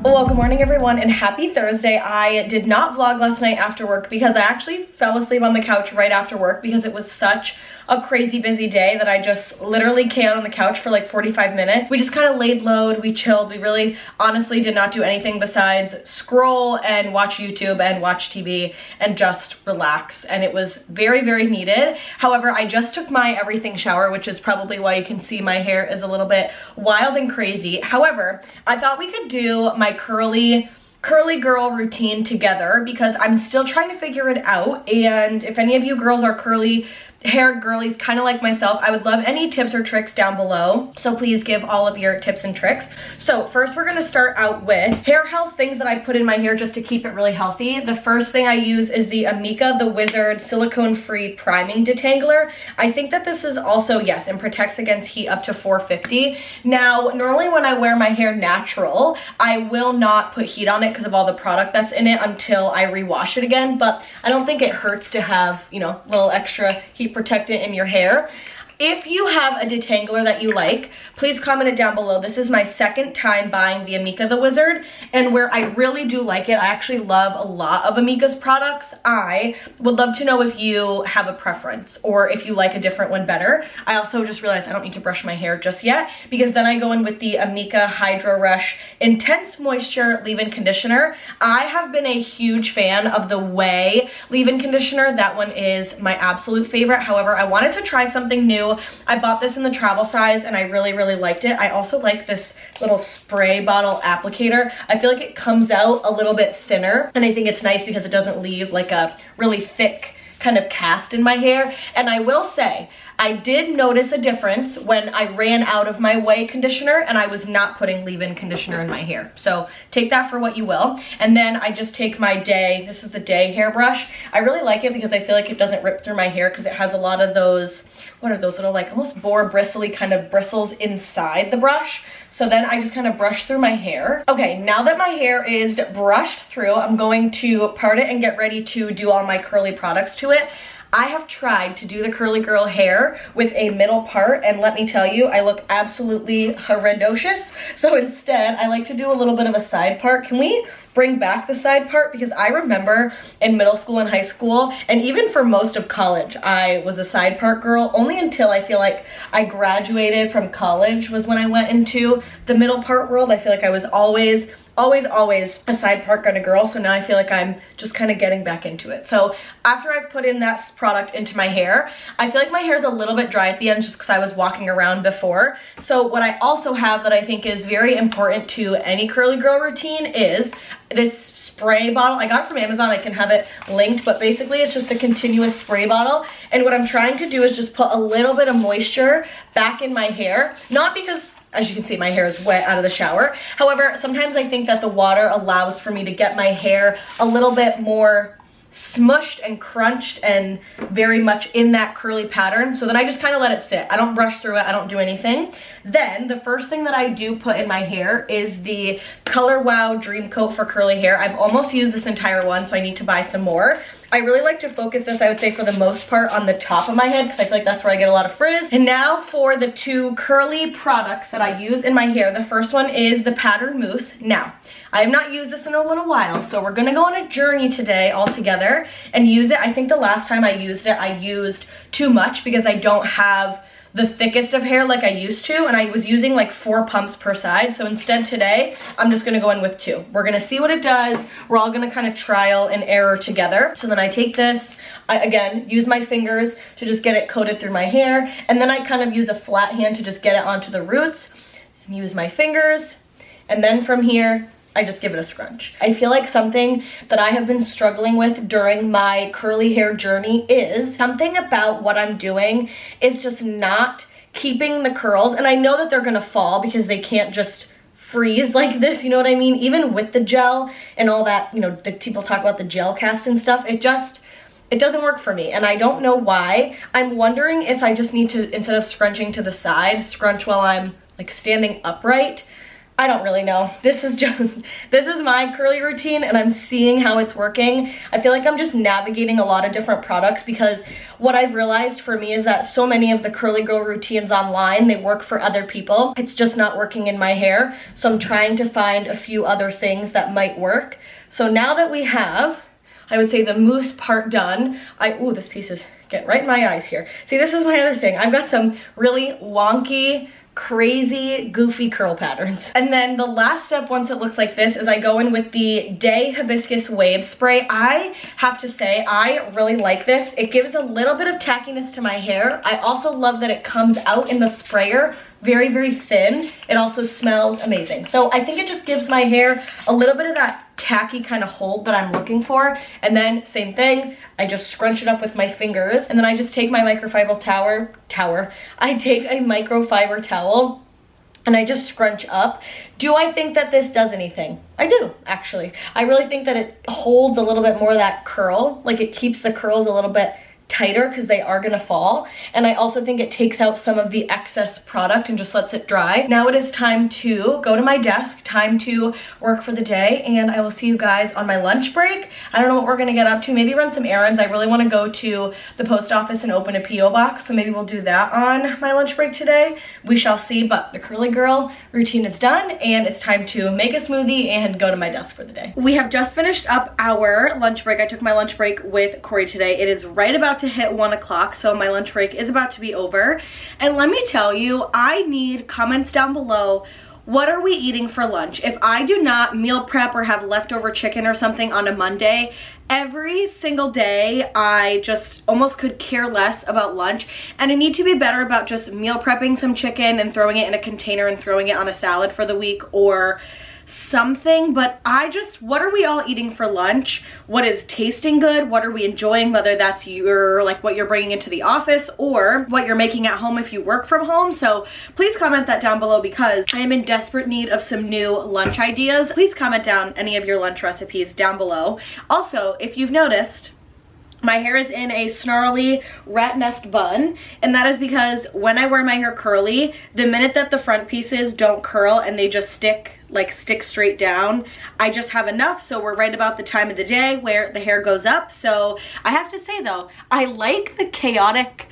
[SPEAKER 1] Well, good morning everyone and happy Thursday. I did not vlog last night after work because I actually fell asleep on the couch right after work because it was such a crazy busy day that I just literally came out on the couch for like 45 minutes. We just kind of laid low, we chilled. We really honestly did not do anything besides scroll and watch YouTube and watch TV and just relax, and it was very, very needed. However, I just took my everything shower, which is probably why you can see my hair is a little bit wild and crazy. However, I thought we could do my curly girl routine together because I'm still trying to figure it out, and if any of you girls are curly haired girlies kind of like myself, I would love any tips or tricks down below. So please give all of your tips and tricks. So first we're gonna start out with hair health, things that I put in my hair just to keep it really healthy. The first thing I use is the Amika the Wizard silicone-free priming detangler. I think that this is also, yes, and protects against heat up to 450. Now, normally when I wear my hair natural, I will not put heat on it because of all the product that's in it until I rewash it again, but I don't think it hurts to have, you know, a little extra heat protectant in your hair. If you have a detangler that you like, please comment it down below. This is my second time buying the Amika the Wizard, and where I really do like it, I actually love a lot of Amika's products. I would love to know if you have a preference or if you like a different one better. I also just realized I don't need to brush my hair just yet because then I go in with the Amika Hydro Rush Intense Moisture Leave-In Conditioner. I have been a huge fan of the Way Leave-In Conditioner. That one is my absolute favorite. However, I wanted to try something new too. I bought this in the travel size and I really, really liked it. I also like this little spray bottle applicator. I feel like it comes out a little bit thinner, and I think it's nice because it doesn't leave like a really thick kind of cast in my hair. And I will say, I did notice a difference when I ran out of my Way conditioner and I was not putting leave-in conditioner in my hair. So take that for what you will. And then I just take my Day, this is the Day hairbrush. I really like it because I feel like it doesn't rip through my hair because it has a lot of those, what are those little like almost boar bristly kind of bristles inside the brush. So then I just kind of brush through my hair. Okay, now that my hair is brushed through, I'm going to part it and get ready to do all my curly products to it. I have tried to do the curly girl hair with a middle part, and let me tell you, I look absolutely horrendous. So instead, I like to do a little bit of a side part. Can we bring back the side part? Because I remember in middle school and high school, and even for most of college, I was a side part girl, only until I feel like I graduated from college was when I went into the middle part world. I feel like I was always a side part kind of girl, so now I feel like I'm just kind of getting back into it. So after I've put in that product into my hair, I feel like my hair is a little bit dry at the end just because I was walking around before. So what I also have that I think is very important to any curly girl routine is this spray bottle. I got it from Amazon, I can have it linked, but basically it's just a continuous spray bottle. And what I'm trying to do is just put a little bit of moisture back in my hair, not because, as you can see, my hair is wet out of the shower. However, sometimes I think that the water allows for me to get my hair a little bit more smushed and crunched and very much in that curly pattern. So then I just kind of let it sit. I don't brush through it, I don't do anything. Then the first thing that I do put in my hair is the Color Wow Dream Coat for curly hair. I've almost used this entire one, so I need to buy some more. I really like to focus this, I would say, for the most part on the top of my head because I feel like that's where I get a lot of frizz. And now for the two curly products that I use in my hair. The first one is the Pattern Mousse. Now, I have not used this in a little while, so we're gonna go on a journey today all together and use it. I think the last time I used it, I used too much because I don't have the thickest of hair like I used to, and I was using like 4 pumps per side. So instead today, I'm just gonna go in with 2. We're gonna see what it does. We're all gonna kind of trial and error together. So then I take this, I again use my fingers to just get it coated through my hair, and then I kind of use a flat hand to just get it onto the roots, and use my fingers, and then from here, I just give it a scrunch. I feel like something that I have been struggling with during my curly hair journey is something about what I'm doing is just not keeping the curls. And I know that they're gonna fall because they can't just freeze like this, you know what I mean? Even with the gel and all that, you know, the people talk about the gel cast and stuff, it doesn't work for me, and I don't know why. I'm wondering if I just need to, instead of scrunching to the side, scrunch while I'm like standing upright. I don't really know. This is my curly routine, and I'm seeing how it's working. I feel like I'm just navigating a lot of different products because what I've realized for me is that so many of the curly girl routines online, they work for other people. It's just not working in my hair. So I'm trying to find a few other things that might work. So now that we have, I would say, the mousse part done, ooh, this piece is getting right in my eyes here. See, this is my other thing. I've got some really wonky, crazy, goofy curl patterns. And then the last step, once it looks like this, is I go in with the Day Hibiscus Wave Spray. I have to say, I really like this. It gives a little bit of tackiness to my hair. I also love that it comes out in the sprayer very, very thin. It also smells amazing. So I think it just gives my hair a little bit of that tacky kind of hold that I'm looking for. And then same thing, I just scrunch it up with my fingers, and then I just take my microfiber I take a microfiber towel and I just scrunch up. Do I think that this does anything? I do, actually. I really think that it holds a little bit more of that curl, like it keeps the curls a little bit tighter because they are gonna fall. And I also think it takes out some of the excess product and just lets it dry. Now it is time to go to my desk, time to work for the day, and I will see you guys on my lunch break. I don't know what we're gonna get up to, maybe run some errands. I really wanna go to the post office and open a P.O. box, so maybe we'll do that on my lunch break today. We shall see, but the curly girl routine is done, and it's time to make a smoothie and go to my desk for the day. We have just finished up our lunch break. I took my lunch break with Corey today. It is right about to hit 1 o'clock, so my lunch break is about to be over. And let me tell you, I need comments down below. what are we eating for lunch? If I do not meal prep or have leftover chicken or something on a Monday, every single day I just almost could care less about lunch, and I need to be better about just meal prepping some chicken and throwing it in a container and throwing it on a salad for the week or something. But what are we all eating for lunch? What is tasting good? What are we enjoying? Whether that's what you're bringing into the office or what you're making at home if you work from home. So please comment that down below, because I am in desperate need of some new lunch ideas. Please comment down any of your lunch recipes down below. Also, if you've noticed, my hair is in a snarly rat nest bun, and that is because when I wear my hair curly, the minute that the front pieces don't curl and they just stick straight down, I just have enough. So we're right about the time of the day where the hair goes up. So I have to say though, I like the chaotic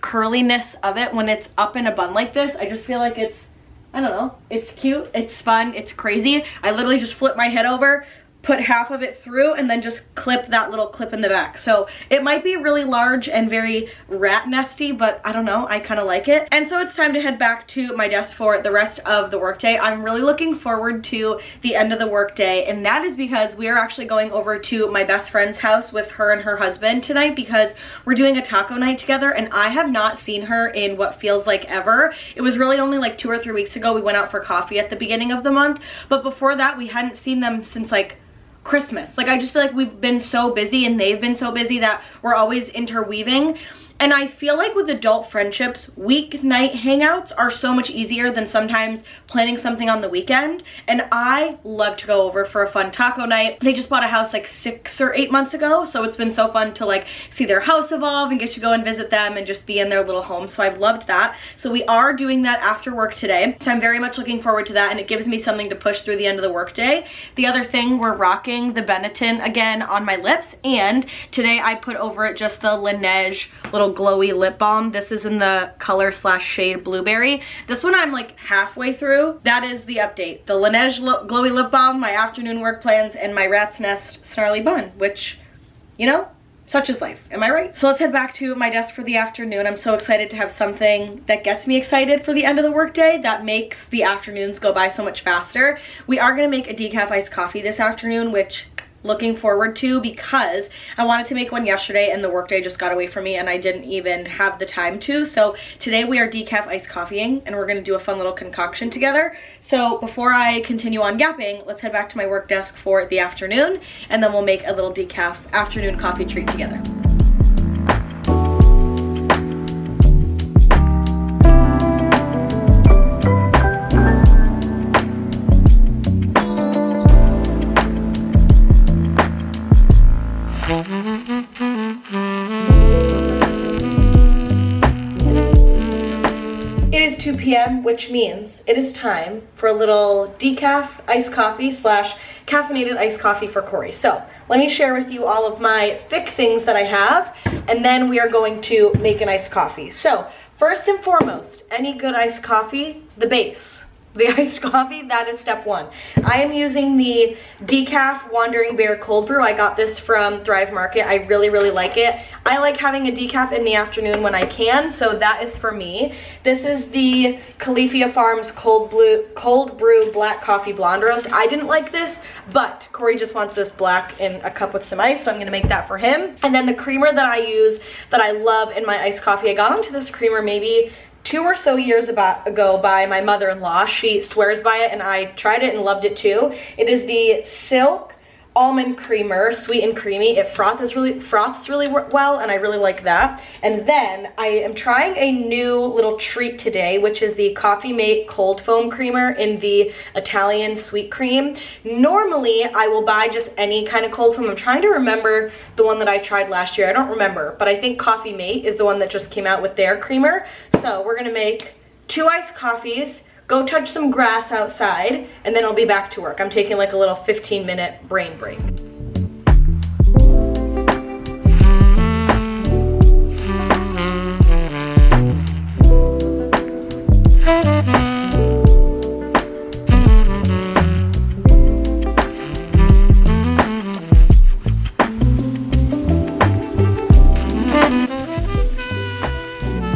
[SPEAKER 1] curliness of it when it's up in a bun like this. I just feel like it's, I don't know, it's cute, it's fun, it's crazy. I literally just flip my head over, put half of it through, and then just clip that little clip in the back. So it might be really large and very rat nesty, but I don't know, I kind of like it. And so it's time to head back to my desk for the rest of the workday. I'm really looking forward to the end of the workday, and that is because we are actually going over to my best friend's house with her and her husband tonight, because we're doing a taco night together, and I have not seen her in what feels like ever. It was really only like 2 or 3 weeks ago we went out for coffee at the beginning of the month, but before that we hadn't seen them since Christmas. I just feel like we've been so busy and they've been so busy that we're always interweaving. And I feel like with adult friendships, weeknight hangouts are so much easier than sometimes planning something on the weekend. And I love to go over for a fun taco night. They just bought a house 6 or 8 months ago, so it's been so fun to see their house evolve and get to go and visit them and just be in their little home. So I've loved that. So we are doing that after work today. So I'm very much looking forward to that, and it gives me something to push through the end of the workday. The other thing, we're rocking the Benetton again on my lips, and today I put over it just the Laneige little glowy lip balm. This is in the color / shade Blueberry. This one I'm halfway through. That is the update. The Laneige glowy lip balm, my afternoon work plans, and my rat's nest snarly bun, which, you know, such is life. Am I right? So let's head back to my desk for the afternoon. I'm so excited to have something that gets me excited for the end of the workday, that makes the afternoons go by so much faster. We are gonna make a decaf iced coffee this afternoon, which looking forward to, because I wanted to make one yesterday and the workday just got away from me and I didn't even have the time to. So today we are decaf iced coffeeing, and we're gonna do a fun little concoction together. So before I continue on gapping, let's head back to my work desk for the afternoon, and then we'll make a little decaf afternoon coffee treat together. It is 2 p.m., which means it is time for a little decaf iced coffee / caffeinated iced coffee for Corey. So let me share with you all of my fixings that I have, and then we are going to make an iced coffee. So first and foremost, any good iced coffee, the base. The iced coffee, that is step one. I am using the decaf Wandering Bear cold brew. I got this from Thrive Market. I really, really like it. I like having a decaf in the afternoon when I can, so that is for me. This is the Califia Farms cold brew black coffee blonde roast. I didn't like this, but Corey just wants this black in a cup with some ice, so I'm gonna make that for him. And then the creamer that I use, that I love in my iced coffee, I got onto this creamer maybe 2 or so years ago by my mother-in-law. She swears by it, and I tried it and loved it too. It is the Silk Almond Creamer, sweet and creamy. It froths really well, and I really like that. And then I am trying a new little treat today, which is the Coffee Mate Cold Foam Creamer in the Italian sweet cream. Normally, I will buy just any kind of cold foam. I'm trying to remember the one that I tried last year. I don't remember, but I think Coffee Mate is the one that just came out with their creamer. So we're gonna make 2 iced coffees, go touch some grass outside, and then I'll be back to work. I'm taking a little 15-minute brain break.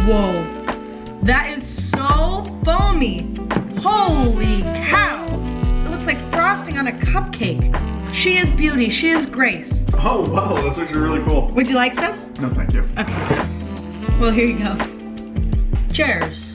[SPEAKER 1] Whoa, that is so foamy. Holy on a cupcake. She is beauty, she is grace.
[SPEAKER 2] Oh, wow, that's actually really cool.
[SPEAKER 1] Would you like some?
[SPEAKER 2] No, thank you.
[SPEAKER 1] Okay. Well, here you go. Cheers.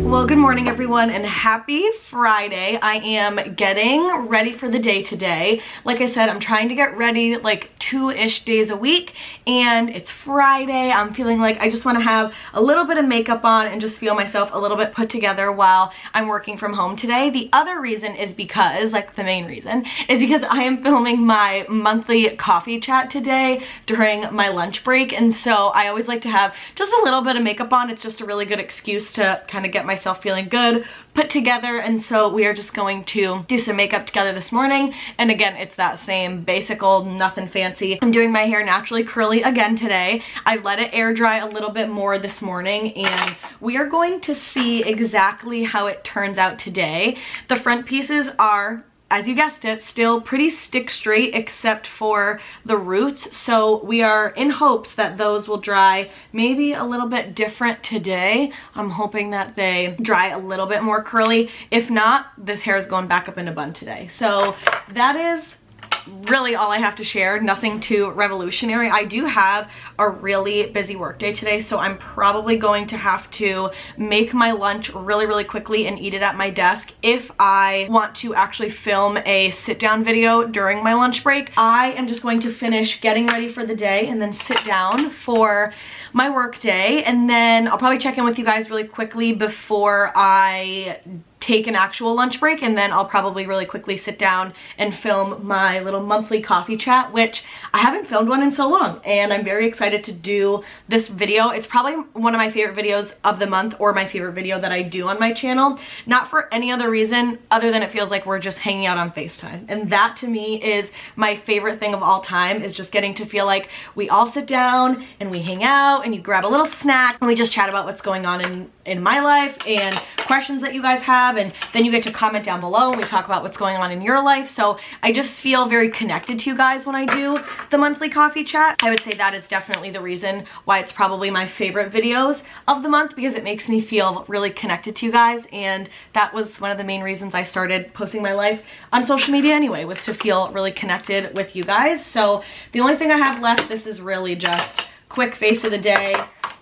[SPEAKER 1] Well, good morning everyone and happy Friday. I am getting ready for the day today. Like I said, I'm trying to get ready like 2-ish days a week, and it's Friday. I'm feeling like I just want to have a little bit of makeup on and just feel myself a little bit put together while I'm working from home today. The other reason is because, like the main reason, is because I am filming my monthly coffee chat today during my lunch break, and so I always like to have just a little bit of makeup on. It's just a really good excuse to kind of get myself feeling good, put together, and so we are just going to do some makeup together this morning. And again, it's that same basic old nothing fancy. I'm doing my hair naturally curly again today. I let it air dry a little bit more this morning, and we are going to see exactly how it turns out today. The front pieces are, as you guessed it, still pretty stick straight except for the roots. So we are in hopes that those will dry maybe a little bit different today. I'm hoping that they dry a little bit more curly. If not, this hair is going back up in a bun today. So that is really all I have to share. Nothing too revolutionary. I do have a really busy work day today, so I'm probably going to have to make my lunch really quickly and eat it at my desk if I want to actually film a sit down video during my lunch break. I am just going to finish getting ready for the day and then sit down for my work day, and then I'll probably check in with you guys really quickly before I take an actual lunch break, and then I'll probably really quickly sit down and film my little monthly coffee chat, which I haven't filmed one in so long, and I'm very excited to do this video. It's probably one of my favorite videos of the month, or my favorite video that I do on my channel, not for any other reason other than it feels like we're just hanging out on FaceTime, and that to me is my favorite thing of all time, is just getting to feel like we all sit down and we hang out and you grab a little snack and we just chat about what's going on in my life and questions that you guys have, and then you get to comment down below and we talk about what's going on in your life. So I just feel very connected to you guys when I do the monthly coffee chat. I would say that is definitely the reason why it's probably my favorite videos of the month, because it makes me feel really connected to you guys, and that was one of the main reasons I started posting my life on social media anyway, was to feel really connected with you guys. So the only thing I have left, this is really just quick face of the day.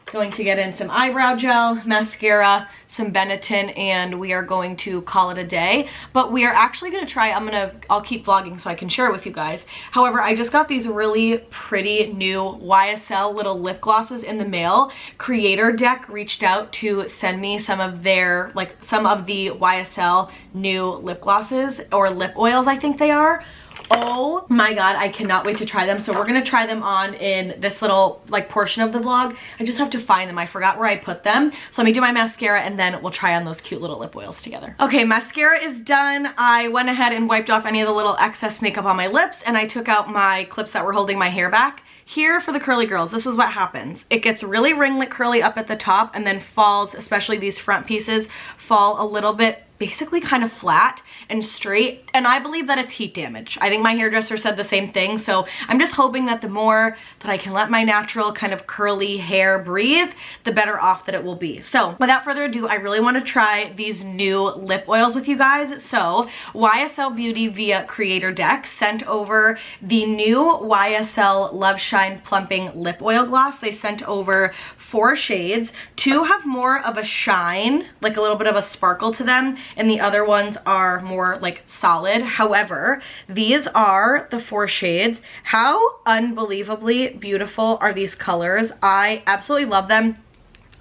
[SPEAKER 1] Going to get in some eyebrow gel, mascara, some Benetton, and we are going to call it a day. But we are actually going to try, I'll keep vlogging so I can share it with you guys. However, I just got these really pretty new YSL little lip glosses in the mail. Creator Deck reached out to send me some of their, some of the YSL new lip glosses, or lip oils I think they are. Oh my god, I cannot wait to try them. So we're gonna try them on in this little portion of the vlog. I just have to find them. I forgot where I put them. So let me do my mascara and then we'll try on those cute little lip oils together. Okay, mascara is done. I went ahead and wiped off any of the little excess makeup on my lips, and I took out my clips that were holding my hair back. Here for the curly girls, this is what happens. It gets really ringlet curly up at the top and then falls, especially these front pieces, fall a little bit basically kind of flat and straight, and I believe that it's heat damage. I think my hairdresser said the same thing, so I'm just hoping that the more that I can let my natural kind of curly hair breathe, the better off that it will be. So without further ado, I really want to try these new lip oils with you guys. So YSL Beauty via Creator Deck sent over the new YSL Love Shine Plumping Lip Oil Gloss. They sent over 4 shades. 2 have more of a shine, like a little bit of a sparkle to them, and the other ones are more solid. However, these are the 4 shades. How unbelievably beautiful are these colors? I absolutely love them,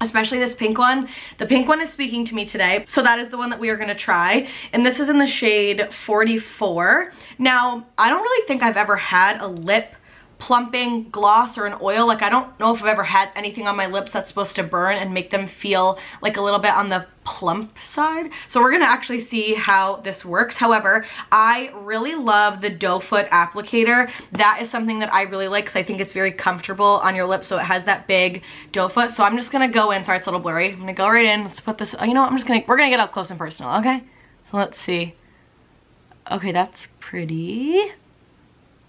[SPEAKER 1] especially this pink one. The pink one is speaking to me today, so that is the one that we are gonna try, and this is in the shade 44. Now, I don't really think I've ever had a lip plumping gloss or an oil. I don't know if I've ever had anything on my lips that's supposed to burn and make them feel a little bit on the plump side. So we're gonna actually see how this works. However, I really love the doe foot applicator. That is something that I really like because I think it's very comfortable on your lips, so it has that big doe foot. So I'm just gonna go in, sorry it's a little blurry, I'm gonna go right in. Let's put this, you know what, we're gonna get up close and personal, okay? So let's see. Okay, that's pretty.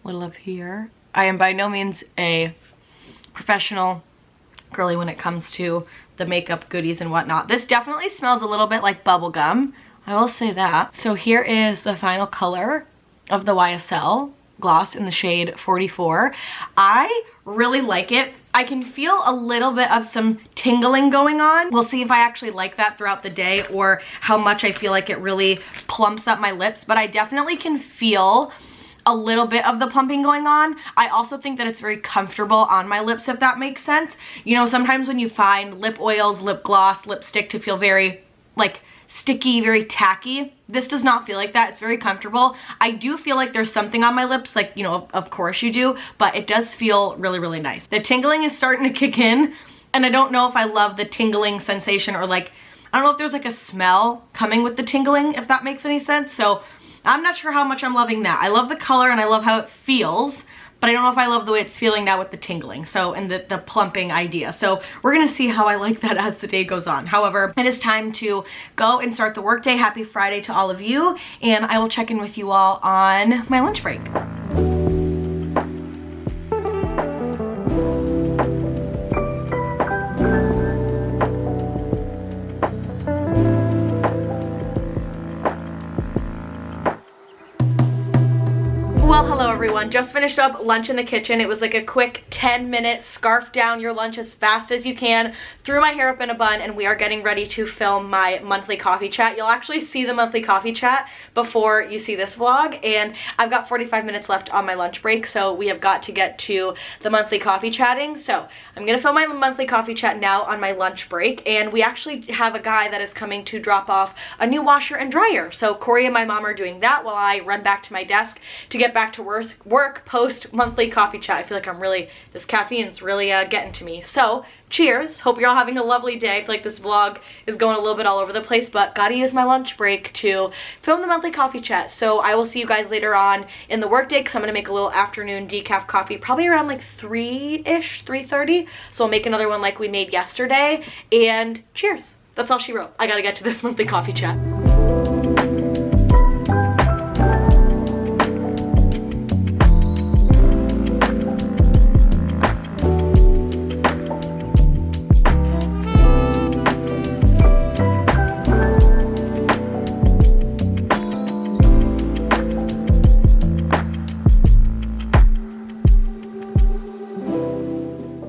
[SPEAKER 1] Little up here. I am by no means a professional girly when it comes to the makeup goodies and whatnot. This definitely smells a little bit like bubble gum. I will say that. So here is the final color of the YSL gloss in the shade 44. I really like it. I can feel a little bit of some tingling going on. We'll see if I actually like that throughout the day or how much I feel like it really plumps up my lips, but I definitely can feel a little bit of the plumping going on. I also think that it's very comfortable on my lips, if that makes sense. You know, sometimes when you find lip oils, lip gloss, lipstick to feel very like sticky, very tacky, this does not feel like that. It's very comfortable. I do feel like there's something on my lips, like, you know, of course you do, but it does feel really, really nice. The tingling is starting to kick in, and I don't know if I love the tingling sensation, or like, I don't know if there's like a smell coming with the tingling, if that makes any sense. So I'm not sure how much I'm loving that. I love the color and I love how it feels, but I don't know if I love the way it's feeling now with the tingling, so, and the plumping idea. So we're gonna see how I like that as the day goes on. However, it is time to go and start the workday. Happy Friday to all of you, and I will check in with you all on my lunch break. Well, hello everyone. Just finished up lunch in the kitchen. It was like a quick 10-minute scarf down your lunch as fast as you can, threw my hair up in a bun, and we are getting ready to film my monthly coffee chat. You'll actually see the monthly coffee chat before you see this vlog, and I've got 45 minutes left on my lunch break, so we have got to get to the monthly coffee chatting. So I'm gonna film my monthly coffee chat now on my lunch break, and we actually have a guy that is coming to drop off a new washer and dryer. So Corey and my mom are doing that while I run back to my desk to get back to work post monthly coffee chat. I feel like I'm really, this caffeine's really getting to me. So cheers. Hope you're all having a lovely day. I feel like this vlog is going a little bit all over the place, but gotta use my lunch break to film the monthly coffee chat. So I will see you guys later on in the workday, because I'm gonna make a little afternoon decaf coffee probably around like 3-ish, 3:30. So I'll make another one like we made yesterday, and cheers. That's all she wrote. I gotta get to this monthly coffee chat.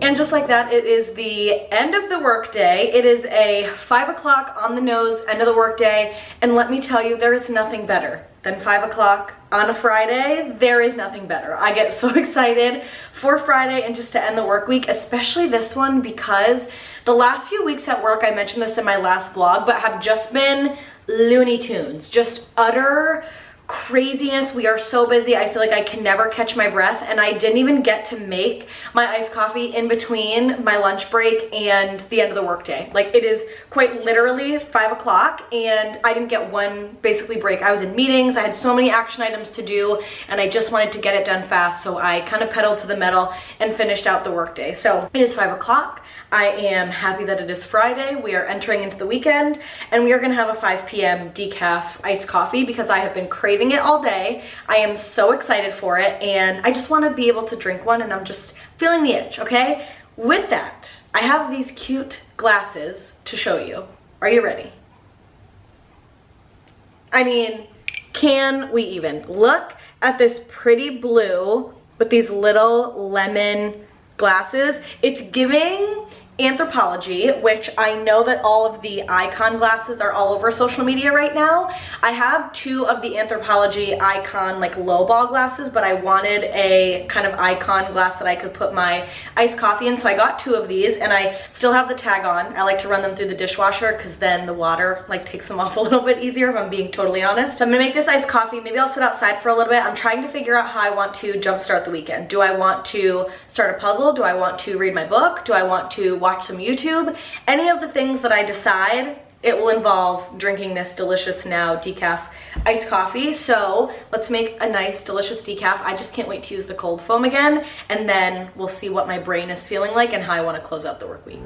[SPEAKER 1] And just like that, it is the end of the workday. It is a 5 o'clock on the nose, end of the workday, and let me tell you, there is nothing better than 5 o'clock on a Friday. There is nothing better. I get so excited for Friday and just to end the work week, especially this one, because the last few weeks at work, I mentioned this in my last vlog, but have just been Looney Tunes, just utter craziness. We are so busy. I feel like I can never catch my breath, and I didn't even get to make my iced coffee in between my lunch break and the end of the workday. Like, it is quite literally 5 o'clock, and I didn't get one basically break. I was in meetings. I had so many action items to do, and I just wanted to get it done fast, so I kind of pedaled to the metal and finished out the workday. So it is 5 o'clock. I am happy that it is Friday. We are entering into the weekend, and we are gonna have a 5 p.m. decaf iced coffee because I have been craving it all day. I am so excited for it, and I just wanna be able to drink one, and I'm just feeling the itch, okay? With that, I have these cute glasses to show you. Are you ready? I mean, can we even? Look at this pretty blue with these little lemon glasses. It's giving Anthropology, which I know that all of the icon glasses are all over social media right now. I have 2 of the Anthropology icon like lowball glasses, but I wanted a kind of icon glass that I could put my iced coffee in, so I got 2 of these, and I still have the tag on. I like to run them through the dishwasher because then the water like takes them off a little bit easier, if I'm being totally honest. So I'm gonna make this iced coffee. Maybe I'll sit outside for a little bit. I'm trying to figure out how I want to jumpstart the weekend. Do I want to start a puzzle? Do I want to read my book? Do I want to watch some YouTube? Any of the things that I decide, it will involve drinking this delicious now decaf iced coffee. So let's make a nice delicious decaf. I just can't wait to use the cold foam again, and then we'll see what my brain is feeling like and how I want to close out the work week.